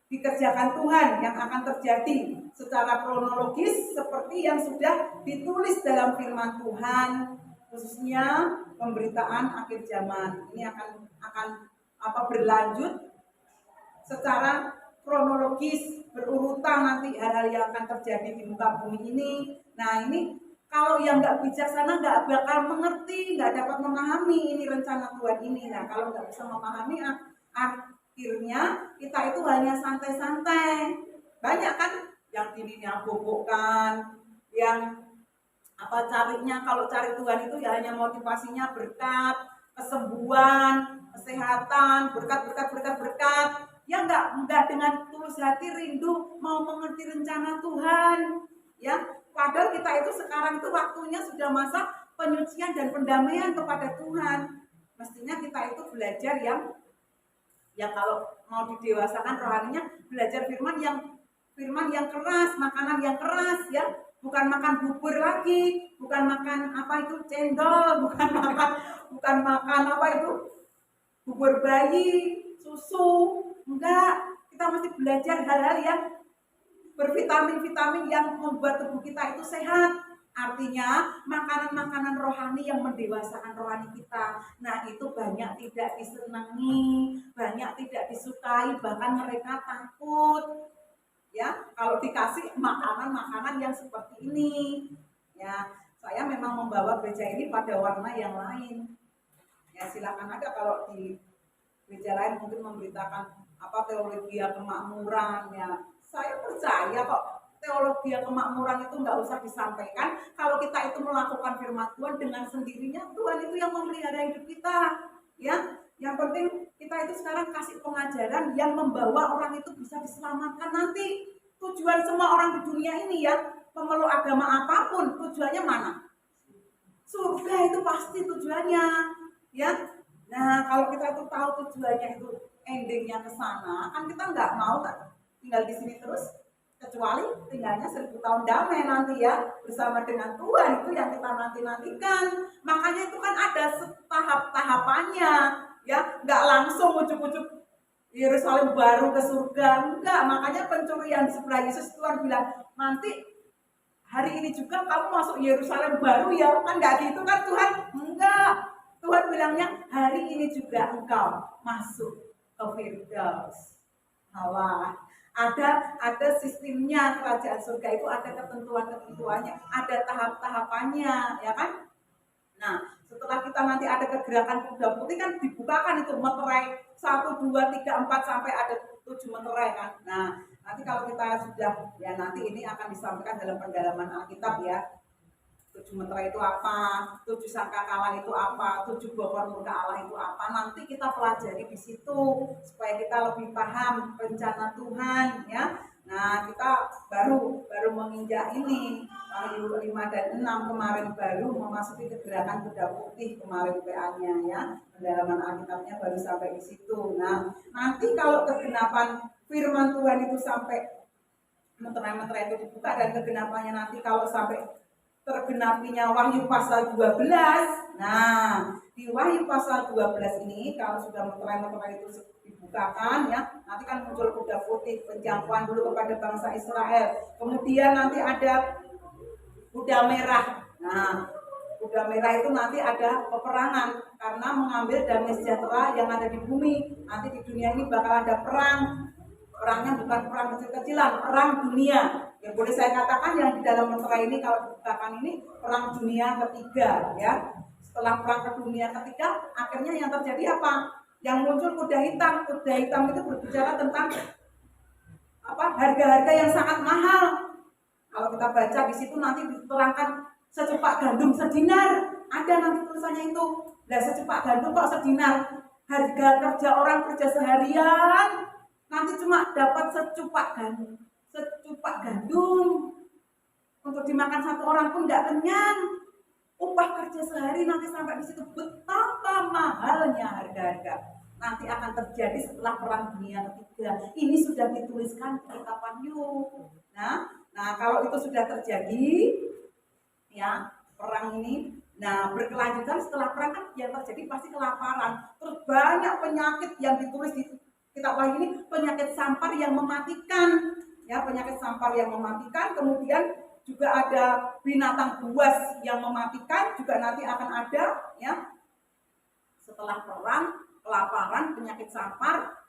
Speaker 1: dikerjakan Tuhan yang akan terjadi secara kronologis seperti yang sudah ditulis dalam firman Tuhan, khususnya pemberitaan akhir zaman. Ini akan berlanjut secara kronologis, berurutan nanti hal-hal yang akan terjadi di muka bumi ini. Nah ini kalau yang nggak bijaksana nggak bakal mengerti, nggak dapat memahami ini rencana Tuhan ini. Nah kalau nggak bisa memahami, akhirnya kita itu hanya santai-santai. Banyak kan yang dirinya bobokkan, yang carinya, kalau cari Tuhan itu ya hanya motivasinya berkat, kesembuhan, kesehatan, berkat. Ya enggak dengan tulus hati rindu mau mengerti rencana Tuhan. Ya, padahal kita itu sekarang itu waktunya sudah masa penyucian dan pendamaian kepada Tuhan. Mestinya kita itu belajar yang kalau mau didewasakan rohaninya, belajar firman yang keras, makanan yang keras ya. Bukan makan bubur lagi, bukan makan cendol, bukan makan bubur bayi, susu. Enggak, kita mesti belajar hal-hal yang bervitamin-vitamin yang membuat tubuh kita itu sehat. Artinya makanan-makanan rohani yang mendewasakan rohani kita. Nah itu banyak tidak disenangi, banyak tidak disukai, bahkan mereka takut. Ya, kalau dikasih makanan-makanan yang seperti ini. Ya, saya memang membawa gereja ini pada warna yang lain. Ya silakan ada kalau di gereja lain mungkin memberitakan teologi kemakmuran ya. Saya percaya kok teologi kemakmuran itu nggak usah disampaikan kalau kita itu melakukan firman Tuhan dengan sendirinya. Tuhan itu yang memelihara hidup kita ya. Yang penting kita itu sekarang kasih pengajaran yang membawa orang itu bisa diselamatkan nanti. Tujuan semua orang di dunia ini ya, pemeluk agama apapun tujuannya mana? Surga itu pasti tujuannya ya. Nah kalau kita itu tahu tujuannya itu endingnya ke sana, kan kita nggak mau kan tinggal di sini terus, kecuali tinggalnya 1000 tahun damai nanti ya bersama dengan Tuhan. Itu yang kita nantikan. Makanya itu kan ada tahap-tahapannya ya, nggak langsung ujuk-ujuk Yerusalem baru ke surga, enggak. Makanya pencurian di sebelah Yesus, Tuhan bilang nanti hari ini juga kamu masuk Yerusalem baru ya, kan nggak gitu kan Tuhan? Enggak. Tuhan bilangnya hari ini juga engkau masuk ke Firdaus. Allah. Ada sistemnya kerajaan surga itu, ada ketentuannya, ada tahap-tahapannya, ya kan? Nah, setelah kita nanti ada kegerakan kuda putih kan dibukakan itu meterai 1, 2, 3, 4 sampai ada 7 meterai kan. Nah, nanti kalau kita sudah ya nanti ini akan disampaikan dalam pendalaman Alkitab ya. 7 meterai itu apa, 7 sangkakala itu apa, 7 bokor murka Allah itu apa. Nanti kita pelajari di situ supaya kita lebih paham rencana Tuhan ya. Nah, kita baru menginjak ini Wahyu 5 dan 6 kemarin, baru memasuki kegerakan kuda putih kemarin PA-nya ya. Pendalaman Alkitabnya baru sampai di situ. Nah, nanti kalau kegenapan firman Tuhan itu sampai meterai-meterai itu dibuka dan kegenapannya nanti kalau sampai tergenapinya Wahyu pasal 12. Nah, di Wahyu pasal 12 ini kalau sudah meterai-meterai itu dibukakan ya, nanti kan muncul kuda putih, penjangkauan dulu kepada bangsa Israel. Kemudian nanti ada kuda merah. Nah, kuda merah itu nanti ada peperangan karena mengambil damai sejahtera yang ada di bumi. Nanti di dunia ini bakal ada perang Perangnya bukan perang kecil-kecilan, perang dunia. Ya boleh saya katakan yang di dalam meterai ini kalau dibukakan ini perang dunia ketiga ya. Setelah perang dunia ketiga, akhirnya yang terjadi apa? Yang muncul kuda hitam. Kuda hitam itu berbicara tentang apa? Harga-harga yang sangat mahal. Kalau kita baca di situ nanti diterangkan secupak gandum sedinar. Ada nanti tulisannya itu. Lah secupak gandum kok sedinar? Harga kerja orang kerja seharian nanti cuma dapat secupak gandum. Secupak gandum untuk dimakan satu orang pun tidak kenyang. Upah kerja sehari nanti sampai di situ, betapa mahalnya harga-harga. Nanti akan terjadi setelah perang dunia ketiga. Ini sudah dituliskan di kitab Wahyu. Nah kalau itu sudah terjadi, ya perang ini, nah berkelanjutan setelah perang kan yang terjadi pasti kelaparan. Terus banyak penyakit yang ditulis di kitab Wahyu ini, penyakit sampar yang mematikan, ya penyakit sampar yang mematikan. Kemudian juga ada binatang buas yang mematikan, juga nanti akan ada, ya setelah perang, kelaparan, penyakit sampar,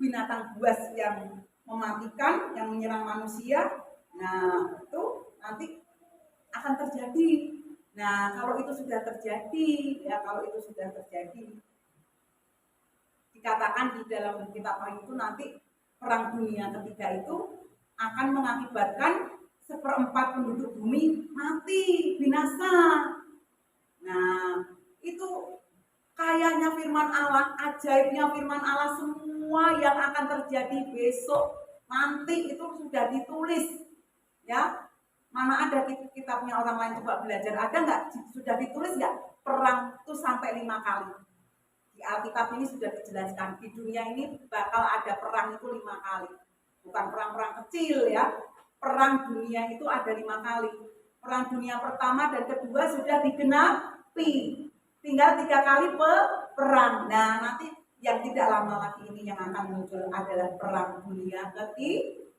Speaker 1: binatang buas yang mematikan, yang menyerang manusia. Nah itu nanti akan terjadi. Nah kalau itu sudah terjadi, ya kalau itu sudah terjadi, dikatakan di dalam kitab Wahyu itu nanti perang dunia ketiga itu akan mengakibatkan 1/4 penduduk bumi mati, binasa. Nah itu kayanya firman Allah, ajaibnya firman Allah, semua yang akan terjadi besok nanti itu sudah ditulis, ya. Mana ada kitabnya orang lain, coba belajar, ada nggak? Sudah ditulis nggak? Perang itu sampai 5 kali. Di Alkitab ini sudah dijelaskan, di dunia ini bakal ada perang itu 5 kali. Bukan perang-perang kecil ya. Perang dunia itu ada 5 kali. Perang dunia pertama dan kedua sudah digenapi. Tinggal 3 kali perang. Nah nanti yang tidak lama lagi ini yang akan muncul adalah perang dunia ketiga.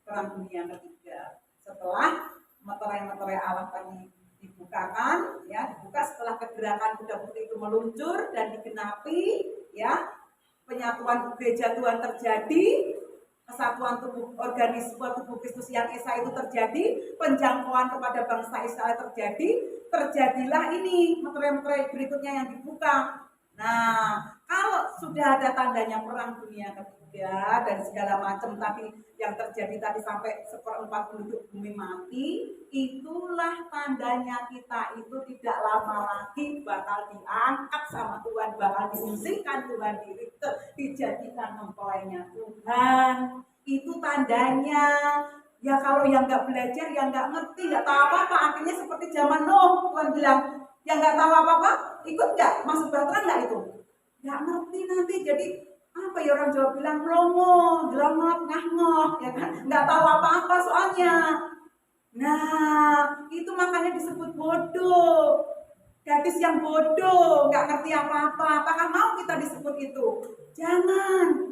Speaker 1: Perang dunia ketiga. Setelah meterai-meterai Allah tadi dibukakan, ya dibuka setelah kegerakan kuda putih itu meluncur dan digenapi, ya penyatuan gereja Tuhan terjadi, kesatuan tubuh organisme tubuh Kristus yang esa itu terjadi, penjangkauan kepada bangsa Israel terjadi, terjadilah ini meterai-meterai berikutnya yang dibuka. Nah kalau sudah ada tandanya perang dunia ketiga dan segala macam tadi yang terjadi tadi sampai 1/4 penduduk bumi mati, itulah tandanya kita itu tidak lama lagi bakal diangkat sama Tuhan, bakal diungsikan Tuhan diri, dijadikan mempelainya Tuhan. Itu tandanya. Ya kalau yang nggak belajar, yang nggak ngerti, nggak tahu apa-apa, akhirnya seperti zaman Nuh, Tuhan bilang, yang nggak tahu apa-apa, ikut nggak? Masuk bahtera nggak itu? Nggak ngerti nanti, jadi apa ya orang Jawa bilang, melongo, gelongok, ngahngok, ya kan? Nggak tahu apa-apa soalnya. Nah, itu makanya disebut bodoh. Gadis yang bodoh, nggak ngerti apa-apa. Apakah mau kita disebut itu? Jangan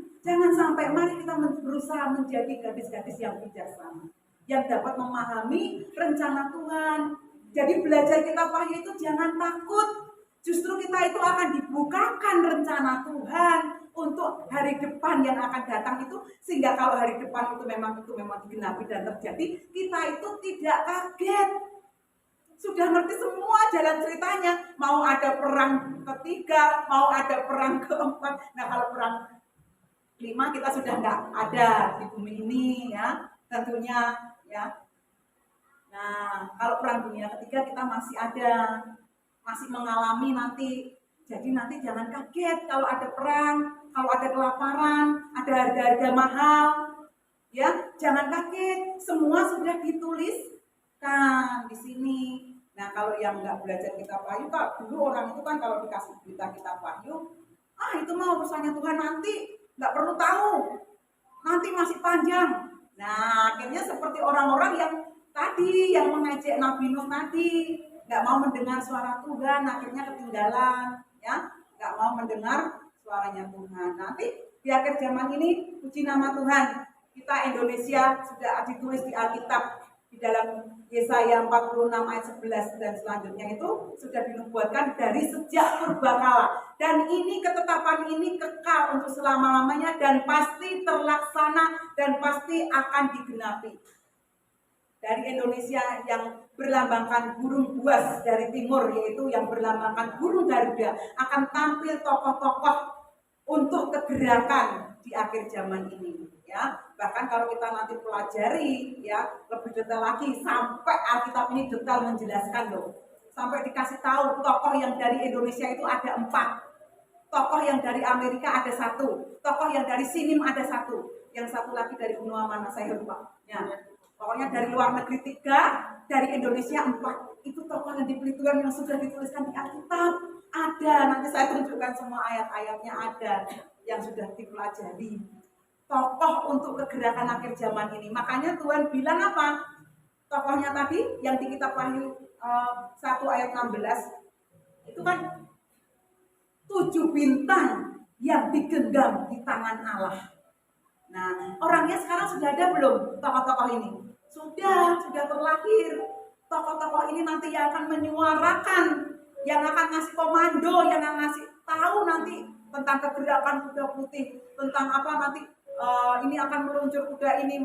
Speaker 1: sampai. Mari kita berusaha menjadi gadis-gadis yang bijaksana, yang dapat memahami rencana Tuhan. Jadi belajar kitab Wahyu itu jangan takut. Justru kita itu akan dibukakan rencana Tuhan untuk hari depan yang akan datang itu, sehingga kalau hari depan itu memang digenapi dan terjadi, kita itu tidak kaget. Sudah ngerti semua jalan ceritanya. Mau ada perang ketiga, mau ada perang keempat. Nah kalau perang 5 kita sudah nggak ada di bumi ini ya, tentunya ya. Nah kalau perang dunia ketiga kita masih ada, masih mengalami nanti. Jadi nanti jangan kaget kalau ada perang, kalau ada kelaparan, ada harga-harga mahal, ya jangan kaget. Semua sudah dituliskan di sini. Nah kalau yang nggak belajar kitab Wahyu, Kak, dulu orang itu kan kalau dikasih berita kitab Wahyu, itu mah urusannya Tuhan nanti, nggak perlu tahu, nanti masih panjang. Nah akhirnya seperti orang-orang yang tadi, yang mengejek Nabi Nuh tadi, nggak mau mendengar suara Tuhan, akhirnya ketinggalan, ya, nggak mau mendengar suaranya Tuhan. Nanti di akhir zaman ini, puji nama Tuhan, kita Indonesia sudah ditulis di Alkitab, Di dalam Yesaya 46 ayat 11 dan selanjutnya itu sudah dinubuatkan dari sejak purbakala. Dan ini ketetapan ini kekal untuk selama-lamanya dan pasti terlaksana dan pasti akan digenapi. Dari Indonesia yang berlambangkan burung buas dari timur, yaitu yang berlambangkan burung Garuda, akan tampil tokoh-tokoh untuk kegerakan di akhir zaman ini, ya. Bahkan kalau kita nanti pelajari, ya, lebih detail lagi, sampai Alkitab ini detail menjelaskan loh, sampai dikasih tahu tokoh yang dari Indonesia itu ada 4, tokoh yang dari Amerika ada 1, tokoh yang dari Sinim ada 1, yang satu lagi dari benua mana saya lupa, ya. Pokoknya dari luar negeri 3, dari Indonesia 4. Itu tokoh yang di Pelituan yang sudah dituliskan di Alkitab. Ada, nanti saya tunjukkan semua ayat-ayatnya ada yang sudah dipelajari. Tokoh untuk kegerakan akhir zaman ini. Makanya Tuhan bilang apa? Tokohnya tadi yang di kitab Wahyu 1 ayat 16 itu kan 7 bintang yang digenggam di tangan Allah. Nah, orangnya sekarang sudah ada belum tokoh-tokoh ini? Sudah terlahir. Tokoh-tokoh ini nanti yang akan menyuarakan, yang akan ngasih komando, yang akan ngasih tahu nanti tentang kegerakan kuda putih, tentang apa nanti ini akan meluncur kuda ini,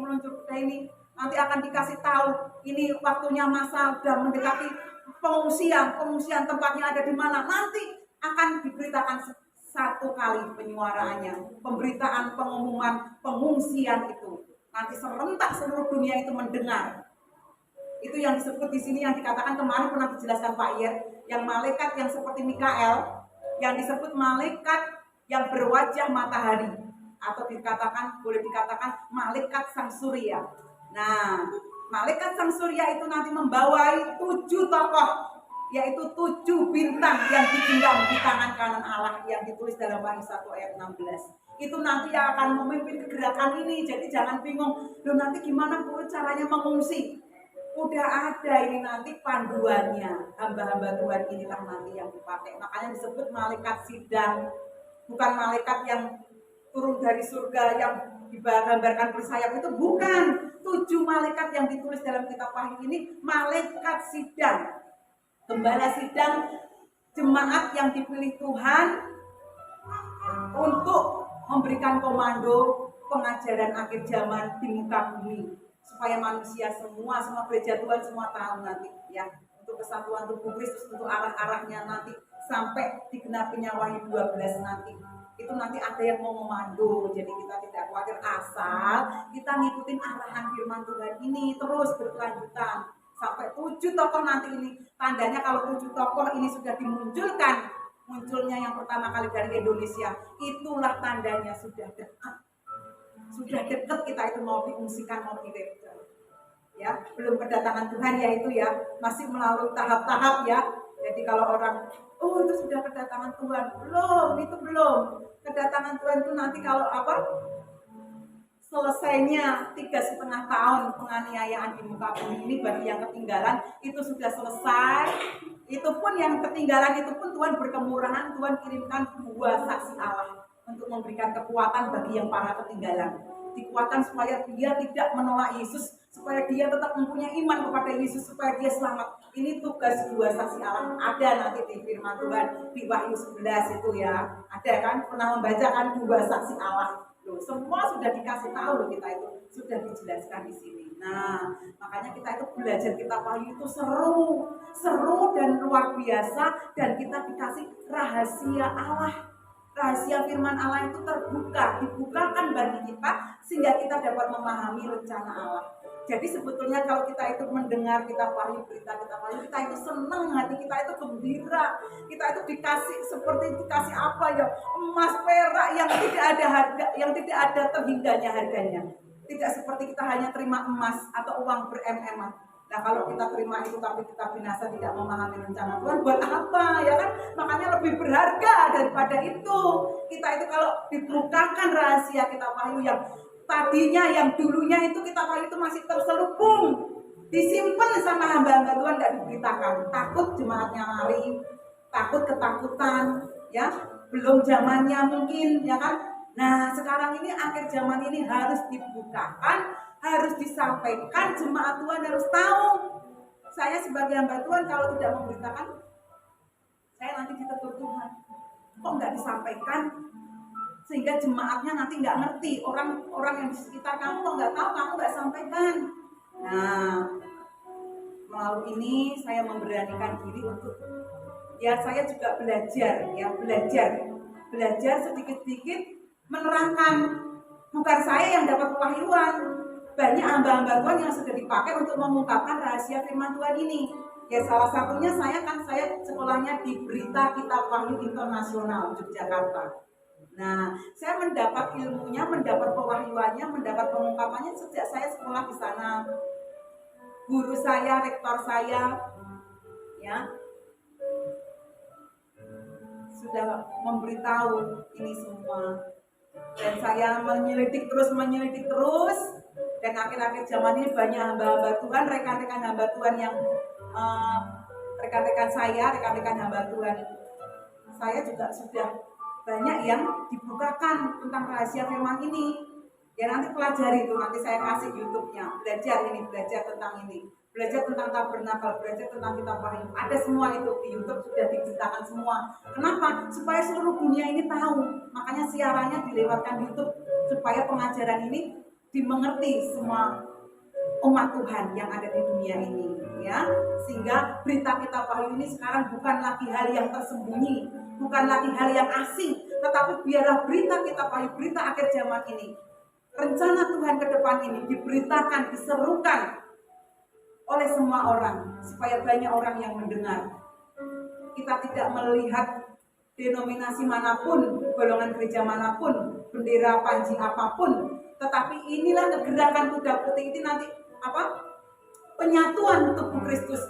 Speaker 1: nanti akan dikasih tahu ini waktunya masa sudah mendekati pengungsian tempatnya ada di mana, nanti akan diberitakan 1 kali penyuaraannya, pemberitaan, pengumuman pengungsian itu. Nanti serentak seluruh dunia itu mendengar. Itu yang disebut di sini yang dikatakan kemarin pernah dijelaskan Pak Yer, yang malaikat yang seperti Mikael, yang disebut malaikat yang berwajah matahari, atau boleh dikatakan malaikat sang surya. Nah, malaikat sang surya itu nanti membawai 7 tokoh, yaitu 7 bintang yang digenggam di tangan kanan Allah yang ditulis dalam Wahyu 1 ayat 16. Itu nanti yang akan memimpin kegerakan ini. Jadi jangan bingung, loh nanti gimana Bu caranya mengungsi? Udah ada ini nanti panduannya. Hamba-hamba Tuhan inilah nanti yang dipakai. Makanya disebut malaikat sidang, bukan malaikat yang turun dari surga yang digambarkan bersayap itu, bukan. 7 malaikat yang ditulis dalam kitab Wahyu ini malaikat sidang. Gembala sidang jemaat yang dipilih Tuhan untuk memberikan komando pengajaran akhir zaman di muka bumi, supaya manusia semua gereja Tuhan semua tahu nanti, ya, untuk kesatuan tubuh Kristus, untuk arah-arahnya nanti sampai digenapinya Wahyu 12 nanti. Itu nanti ada yang mau memando, jadi kita tidak khawatir asal kita ngikutin arahan firman Tuhan ini terus berkelanjutan. Sampai 7 tokoh nanti ini, tandanya kalau 7 tokoh ini sudah dimunculkan, munculnya yang pertama kali dari Indonesia, itulah tandanya sudah dekat. Sudah dekat kita itu mau diungsikan, mau direpel. Ya, belum kedatangan Tuhan ya itu ya, masih melalui tahap-tahap ya. Jadi kalau orang, oh itu sudah kedatangan Tuhan, belum, itu belum. Kedatangan Tuhan itu nanti kalau apa? Selesainya 3,5 tahun penganiayaan di muka bumi ini bagi yang ketinggalan itu sudah selesai. Itu pun yang ketinggalan itu pun Tuhan berkemurahan, Tuhan kirimkan 2 saksi Allah untuk memberikan kekuatan bagi yang para ketinggalan. Dikuatkan supaya dia tidak menolak Yesus, supaya dia tetap mempunyai iman kepada Yesus, supaya dia selamat. Ini tugas 2 saksi Allah. Ada nanti di firman Tuhan di Wahyu 11 itu ya. Ada kan, pernah membacakan 2 saksi Allah. Loh, semua sudah dikasih tahu loh, kita itu sudah dijelaskan di sini. Nah, makanya kita itu belajar kitab Wahyu itu seru dan luar biasa, dan kita dikasih rahasia Allah. Rahasia firman Allah itu dibukakan bagi kita sehingga kita dapat memahami rencana Allah. Jadi sebetulnya kalau kita itu mendengar kitab Wahyu, berita kitab Wahyu, kita itu senang, hati kita itu gembira. Kita itu dikasih apa ya? Emas, perak yang tidak ada harga, yang tidak ada terhingganya harganya. Tidak seperti kita hanya terima emas atau uang ber-MM-an. Nah kalau kita terima itu tapi kita binasa tidak memahami rencana Tuhan, buat apa ya kan? Makanya lebih berharga daripada itu. Kita itu kalau dibukakan rahasia kitab Wahyu yang tadinya, yang dulunya itu kitab Wahyu itu masih terselubung, disimpan sama hamba-hamba Tuhan, tidak diberitakan. Takut jemaatnya lari, takut ketakutan, ya belum zamannya mungkin, ya kan? Nah sekarang ini akhir zaman ini harus dibukakan harus disampaikan, jemaat Tuhan harus tahu. Saya sebagai hamba Tuhan kalau tidak memberitakan, saya nanti ditegur Tuhan. Kok nggak disampaikan? Sehingga jemaatnya nanti nggak ngerti, orang yang di sekitar kamu kok nggak tahu, kamu nggak sampaikan. Nah, melalui ini saya memberanikan diri untuk, ya saya juga belajar, ya belajar sedikit-sedikit menerangkan. Bukan saya yang dapat pewahyuan, banyak hamba-hamba Tuhan yang sudah dipakai untuk mengungkapkan rahasia firman Tuhan ini. Ya salah satunya saya sekolahnya di Berita Kitab Wahyu Internasional Yogyakarta. Nah, saya mendapat ilmunya, mendapat pewahyuannya, mendapat pengungkapannya sejak saya sekolah di sana. Guru saya, rektor saya, ya sudah memberitahu ini semua. Dan saya menyelidik terus, dan akhir-akhir zaman ini banyak hamba-hamba Tuhan, rekan-rekan hamba Tuhan yang rekan-rekan hamba Tuhan, saya juga sudah banyak yang dibukakan tentang rahasia firman ini. Ya nanti pelajari itu, nanti saya kasih YouTube-nya, belajar tentang ini, belajar tentang tabernakel, belajar tentang kitab wahyu. Ada semua itu di YouTube, sudah diceritakan semua. Kenapa? Supaya seluruh dunia ini tahu. Makanya siarannya dilewatkan YouTube supaya pengajaran ini dimengerti semua umat Tuhan yang ada di dunia ini, ya. Sehingga berita kitab wahyu ini sekarang bukan lagi hal yang tersembunyi, bukan lagi hal yang asing, tetapi biarlah berita kitab wahyu, berita akhir zaman ini, rencana Tuhan ke depan ini diberitakan, diserukan oleh semua orang supaya banyak orang yang mendengar. Kita tidak melihat denominasi manapun, golongan gereja manapun, bendera panji apapun, tetapi inilah kegerakan kuda putih ini nanti penyatuan tubuh Kristus,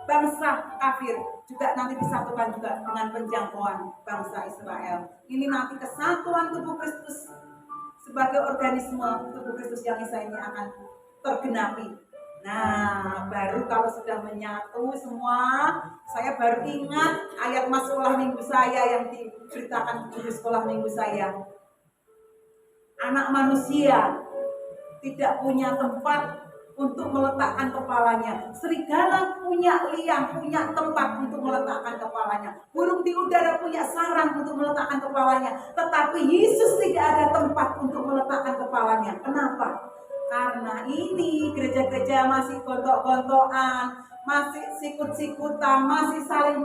Speaker 1: bangsa kafir juga nanti disatukan juga dengan penjangkauan bangsa Israel. Ini nanti kesatuan tubuh Kristus sebagai organisme tubuh Kristus yang Esa ini akan tergenapi. Nah, baru kalau sudah menyatu semua, saya baru ingat ayat mas sekolah minggu saya yang diceritakan di sekolah minggu saya. Anak manusia tidak punya tempat untuk meletakkan kepalanya. Serigala punya liang, punya tempat untuk meletakkan kepalanya. Burung di udara punya sarang untuk meletakkan kepalanya. Tetapi Yesus tidak ada tempat untuk meletakkan kepalanya. Kenapa? Karena ini gereja-gereja masih gontok-gontokan, masih sikut-sikutan, masih saling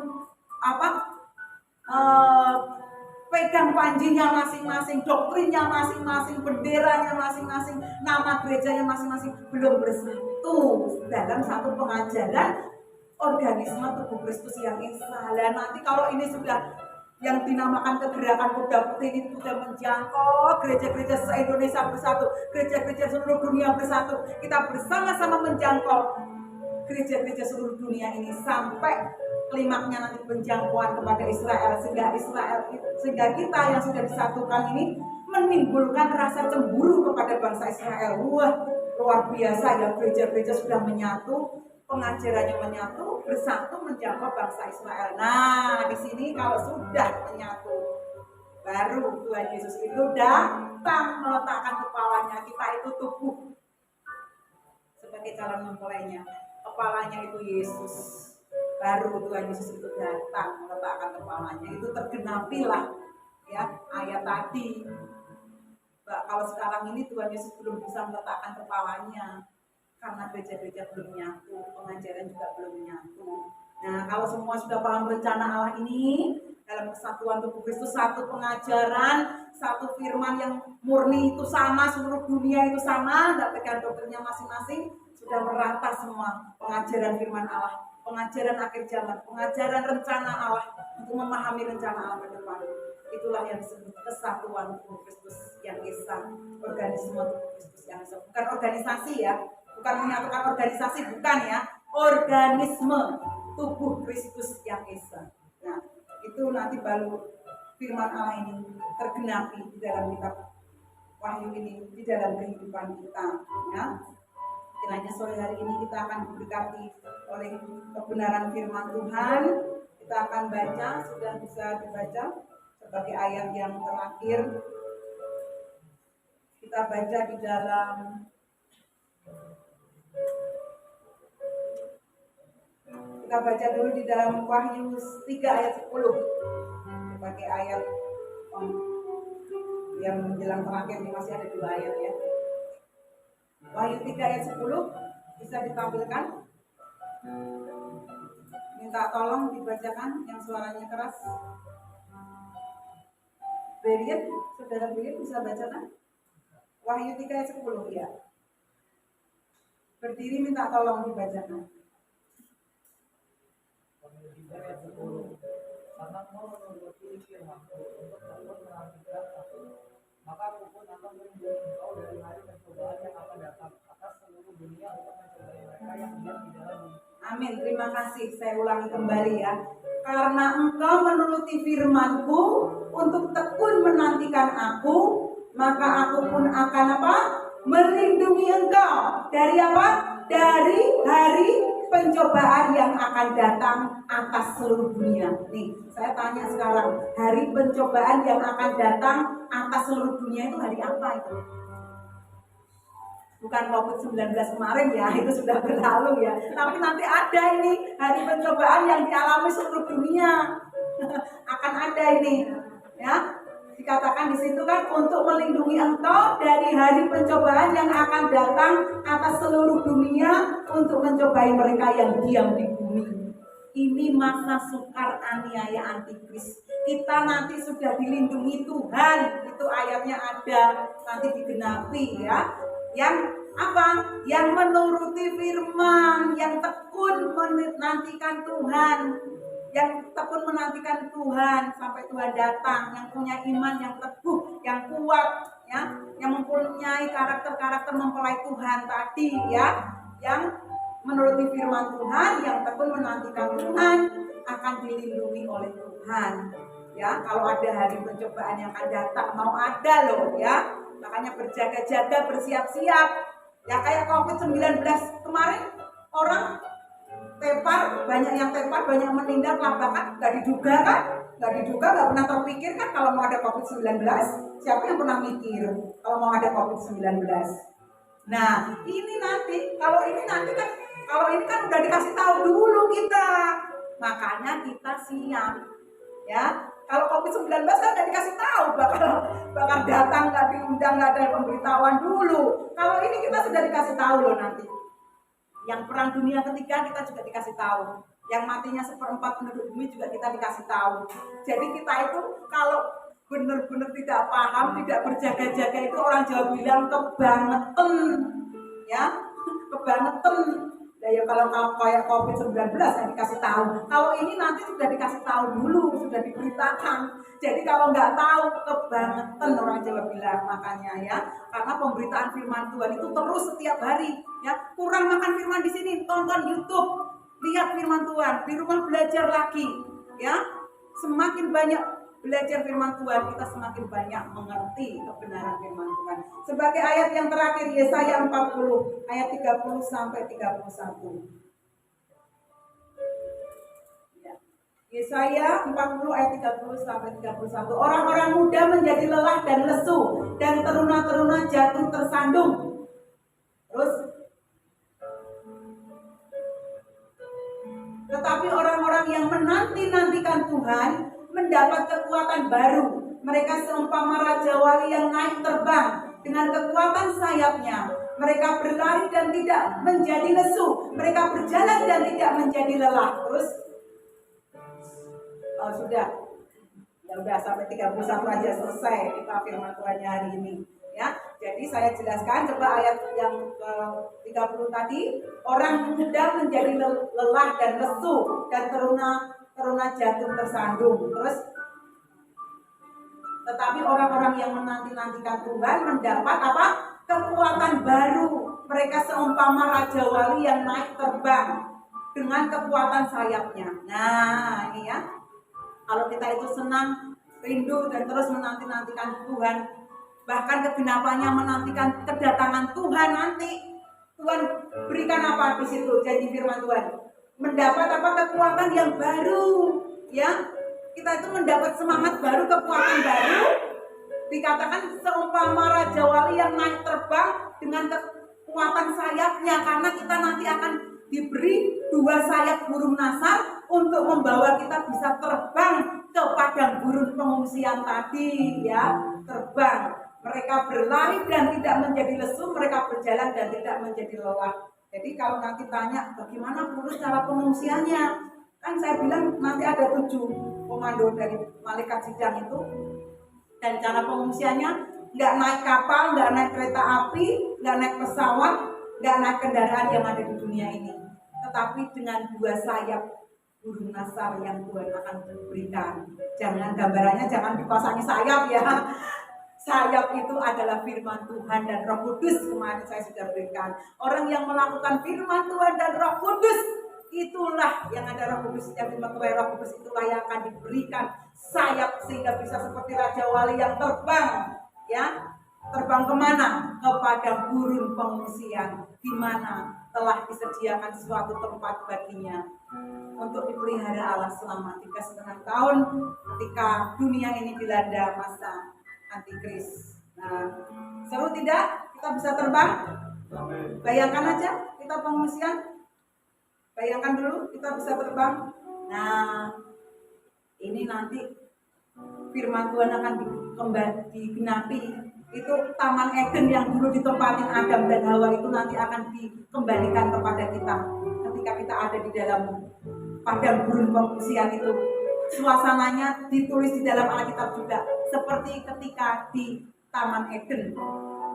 Speaker 1: pegang panjinya masing-masing, doktrinnya masing-masing, benderanya masing-masing, nama gerejanya masing-masing, belum bersatu dalam satu pengajaran organisme tubuh Kristus yang esa. Dan nanti kalau ini sudah yang dinamakan kegerakan kuda putih ini sudah menjangkau gereja-gereja se-Indonesia bersatu, gereja-gereja seluruh dunia bersatu, kita bersama-sama menjangkau gereja-gereja seluruh dunia ini sampai klimaknya nanti penjangkauan kepada Israel, sehingga kita yang sudah disatukan ini menimbulkan rasa cemburu kepada bangsa Israel. Wah, luar biasa ya, gereja-gereja sudah menyatu, pengajarannya menyatu, bersatu menjangkau bangsa Israel. Nah, di sini kalau sudah menyatu, baru Tuhan Yesus itu datang meletakkan kepalanya. Kita itu tubuh sebagai calon mempelainya, kepalanya itu Yesus. Baru Tuhan Yesus itu datang meletakkan kepalanya. Itu tergenapilah ya ayat tadi. Kalau sekarang ini Tuhan Yesus belum bisa meletakkan kepalanya karena gereja-gereja belum nyatu, pengajaran juga belum nyatu. Nah, kalau semua sudah paham rencana Allah ini dalam kesatuan tubuh Kristus, satu pengajaran, satu firman yang murni itu sama, seluruh dunia itu sama, nggak pegang doktrinnya masing-masing, sudah merata semua pengajaran firman Allah, pengajaran akhir zaman, pengajaran rencana Allah untuk memahami rencana Allah ke depan. Itulah yang disebut kesatuan tubuh Kristus yang esa, organisme tubuh Kristus yang esa. Bukan organisasi ya, bukan menyatukan organisasi, bukan ya, organisme tubuh Kristus yang esa. Nah, itu nanti baru firman Allah ini tergenapi di dalam kitab Wahyu ini, di dalam kehidupan kita ya. Kiranya sore hari ini kita akan diberkati oleh kebenaran firman Tuhan. Kita akan baca, sudah bisa dibaca sebagai ayat yang terakhir. Kita baca di dalam Kita baca dulu di dalam Wahyu 3 ayat 10. Sebagai ayat yang menjelang terakhir ini, masih ada 2 ayat ya. Wahyu 3 ayat 10 bisa ditampilkan. Minta tolong dibacakan yang suaranya keras. Berian, saudara Berian bisa bacakan? Wahyu 3 ayat 10 ya. Berdiri minta tolong dibacakan.
Speaker 2: Karena mau menuruti firman-Ku untuk takut menantikan Aku, maka Aku pun akan melindungi engkau dari hari pencobaan yang akan datang atas seluruh dunia untuk mencobai mereka yang diam di dalam bumi.
Speaker 1: Amin, terima kasih. Saya ulangi kembali ya. Karena engkau menuruti firman-Ku untuk tekun menantikan Aku, maka Aku pun akan apa? Melindungi engkau dari apa? Dari hari pencobaan yang akan datang atas seluruh dunia. Nih, saya tanya sekarang, hari pencobaan yang akan datang atas seluruh dunia itu hari apa itu? Bukan COVID-19 kemarin ya, itu sudah berlalu ya. Tapi nanti ada ini hari pencobaan yang dialami seluruh dunia. Akan ada ini, ya. Dikatakan di situ kan untuk melindungi engkau dari hari pencobaan yang akan datang atas seluruh dunia untuk mencobai mereka yang diam di bumi. Ini masa sukar aniaya antikris. Kita nanti sudah dilindungi Tuhan. Itu ayatnya ada, nanti digenapi ya. Yang apa? Yang menuruti firman, yang tekun menantikan Tuhan, yang tekun menantikan Tuhan sampai Tuhan datang, yang punya iman yang teguh, yang kuat, ya, yang mempunyai karakter-karakter mempelai Tuhan tadi, ya, yang menuruti firman Tuhan, yang tekun menantikan Tuhan akan dilindungi oleh Tuhan. Ya, kalau ada hari pencobaan yang akan datang, mau ada loh, ya. Makanya berjaga-jaga, bersiap-siap. Ya kayak COVID-19 kemarin, orang tepar, banyak yang tepar, banyak yang meninggal kelabakan, nggak diduga kan? Nggak diduga, nggak pernah terpikir kan kalau mau ada COVID-19. Siapa yang pernah mikir kalau mau ada COVID-19? Nah, ini nanti, kalau ini kan udah dikasih tahu dulu kita. Makanya kita siap. Ya, kalau COVID-19 kan udah dikasih tahu bakal datang, nggak diundang, nggak ada pemberitahuan dulu. Kalau ini kita sudah dikasih tahu loh nanti. Yang perang dunia ketiga kita juga dikasih tahu. Yang matinya 1/4 penduduk bumi juga kita dikasih tahu. Jadi kita itu kalau benar-benar tidak paham, tidak berjaga-jaga itu orang Jawa bilang kebangetan. Ya, kebangetan. Ya kalau kayak COVID-19 yang dikasih tahu. Kalau ini nanti sudah dikasih tahu dulu, sudah diberitakan. Jadi kalau nggak tahu, kebangetan orang Jawa bilang. Makanya ya, karena pemberitaan firman Tuhan itu terus setiap hari. Ya, kurang makan firman di sini, tonton YouTube, lihat firman Tuhan, di rumah belajar lagi. Ya, semakin banyak belajar firman Tuhan, kita semakin banyak mengerti kebenaran firman Tuhan. Sebagai ayat yang terakhir, Yesaya 40 ayat 30 sampai 31. Ya. Yesaya 40 ayat 30 sampai 31. Orang-orang muda menjadi lelah dan lesu, dan teruna-teruna jatuh tersandung. Terus, tetapi orang-orang yang menanti-nantikan Tuhan mendapat kekuatan baru. Mereka seumpama raja wali yang naik terbang dengan kekuatan sayapnya. Mereka berlari dan tidak menjadi lesu. Mereka berjalan dan tidak menjadi lelah. Terus, oh sudah, ya udah sampai 31 aja selesai kita firman Tuhannya hari ini. Ya, jadi saya jelaskan coba ayat yang ke-30 tadi. Orang muda menjadi lelah dan lesu, dan teruna jatuh tersandung. Terus, tetapi orang-orang yang menanti-nantikan Tuhan mendapat apa? Kekuatan baru. Mereka seumpama raja wali yang naik terbang dengan kekuatan sayapnya. Nah, ini ya. Kalau kita itu senang, rindu dan terus menanti-nantikan Tuhan, bahkan kegenapannya menantikan kedatangan Tuhan nanti. Tuhan berikan apa di situ? Janji firman Tuhan. Mendapat apa? Kekuatan yang baru, ya. Kita itu mendapat semangat baru, kekuatan baru. Dikatakan seumpama raja wali yang naik terbang dengan kekuatan sayapnya, karena kita nanti akan diberi 2 dua sayap burung nasar untuk membawa kita bisa terbang ke padang gurun pengungsian tadi ya, terbang. Mereka berlari dan tidak menjadi lesu, mereka berjalan dan tidak menjadi lelah. Jadi kalau nanti tanya bagaimana Guru cara pengungsiannya, kan saya bilang nanti ada 7 komando dari malaikat sidang itu. Dan cara pengungsiannya nggak naik kapal, nggak naik kereta api, nggak naik pesawat, nggak naik kendaraan yang ada di dunia ini, tetapi dengan 2 sayap burung nasar yang Tuhan akan berikan. Jangan gambarannya jangan dipasangi sayap ya. Sayap itu adalah firman Tuhan dan Roh Kudus. Kemarin saya sudah berikan. Orang yang melakukan firman Tuhan dan Roh Kudus, itulah yang ada Roh Kudus, yang dimaksud Roh Kudus itulah yang akan diberikan sayap sehingga bisa seperti Raja Wali yang terbang, ya. Terbang kemana? Kepada gurun pengungsian, di mana telah disediakan suatu tempat baginya untuk dipelihara Allah selama 3,5 tahun ketika dunia ini dilanda masa antikris. Nah, seru tidak? Kita bisa terbang? Bayangkan aja kita pengungsian. Bayangkan dulu kita bisa terbang. Nah, ini nanti firman Tuhan akan digenapi. Itu Taman Eden yang dulu ditempatin Adam dan Hawa itu nanti akan dikembalikan kepada kita ketika kita ada di dalam padang gurun pengungsian itu. Suasananya ditulis di dalam Alkitab juga seperti ketika di Taman Eden.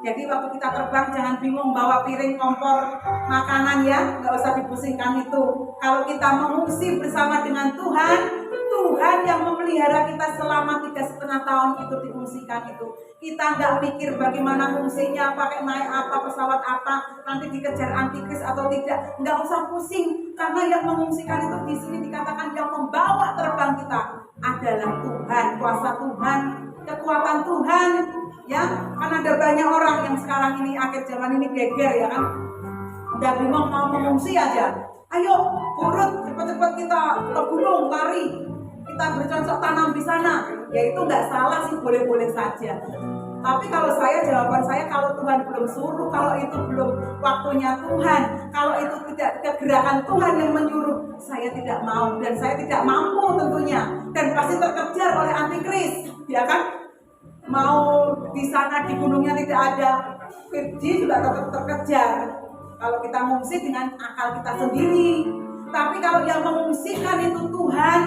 Speaker 1: Jadi waktu kita terbang jangan bingung bawa piring kompor makanan ya, nggak usah dipusingkan itu. Kalau kita mengungsi bersama dengan Tuhan, Tuhan yang memelihara kita selama 3,5 tahun itu diungsikan itu. Kita nggak mikir bagaimana fungsinya, pakai naik apa, pesawat apa, nanti dikejar antikris atau tidak. Nggak usah pusing, karena yang mengungsikan itu di sini dikatakan yang membawa terbang kita adalah Tuhan, kuasa Tuhan, kekuatan Tuhan. Ya, kan ada banyak orang yang sekarang ini akhir zaman ini geger ya kan, udah bingung mau mengungsi aja. Ayo urut cepat-cepat kita ke gunung lari, kita bercocok tanam di sana. Ya itu nggak salah sih, boleh-boleh saja. Tapi kalau jawaban saya kalau Tuhan belum suruh, kalau itu belum waktunya Tuhan, kalau itu tidak kegerakan Tuhan yang menyuruh, saya tidak mau dan saya tidak mampu tentunya, dan pasti terkejar oleh antikris, ya kan? Mau di sana di gunungnya tidak ada 5G juga tetap terkejar. Kalau kita mengungsi dengan akal kita sendiri. Tapi kalau yang mengungsikan itu Tuhan,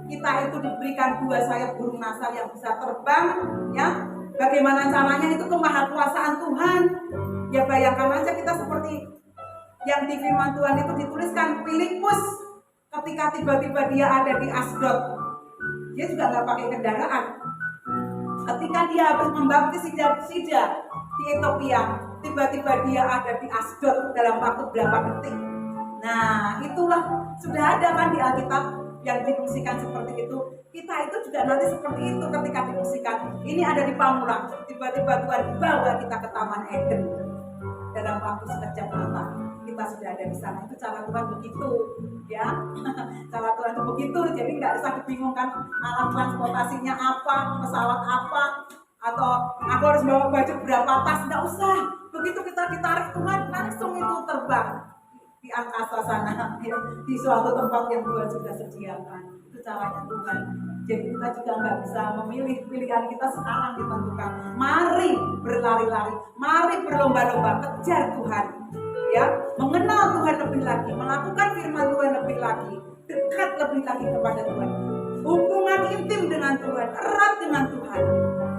Speaker 1: kita itu diberikan 2 sayap burung nasar yang bisa terbang, ya. Bagaimana caranya itu kemahakuasaan Tuhan. Ya bayangkan aja kita seperti yang di firman Tuhan itu dituliskan Filipus ketika tiba-tiba dia ada di Asdod. Dia juga nggak pakai kendaraan. Ketika dia habis membaptis Sida di Ethiopia, tiba-tiba dia ada di Asdod dalam waktu berapa detik. Nah, itulah sudah ada kan di Alkitab yang difungsikan seperti itu. Kita itu juga nanti seperti itu ketika difungsikan. Ini ada di Pamulang, tiba-tiba Tuhan bawa kita ke Taman Eden dalam waktu sekejap mata. Kita sudah ada di sana. Itu cara Tuhan begitu, ya. Cara Tuhan itu begitu. Jadi nggak usah dibingungkan alat transportasinya apa, pesawat apa, atau aku harus bawa baju berapa tas. Nggak usah. Begitu kita ditarik Tuhan, langsung itu terbang di angkasa sana, di suatu tempat yang Tuhan sudah sediakan. Itu caranya Tuhan. Jadi kita juga nggak bisa memilih, pilihan kita sekarang ditentukan. Mari berlari-lari, mari berlomba-lomba kejar Tuhan. Ya, mengenal Tuhan lebih lagi, melakukan firman Tuhan lebih lagi, dekat lebih lagi kepada Tuhan, hubungan intim dengan Tuhan, erat dengan Tuhan,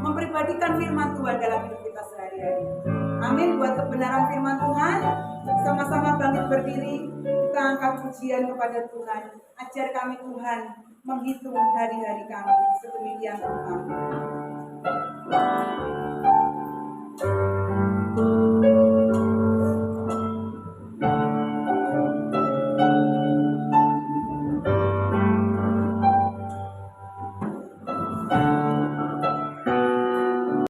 Speaker 1: mempribadikan firman Tuhan dalam hidup kita sehari-hari. Amin. Buat kebenaran firman Tuhan, sama-sama bangkit berdiri, kita angkat pujian kepada Tuhan. Ajar kami Tuhan menghitung hari-hari kami sedemikian rupa.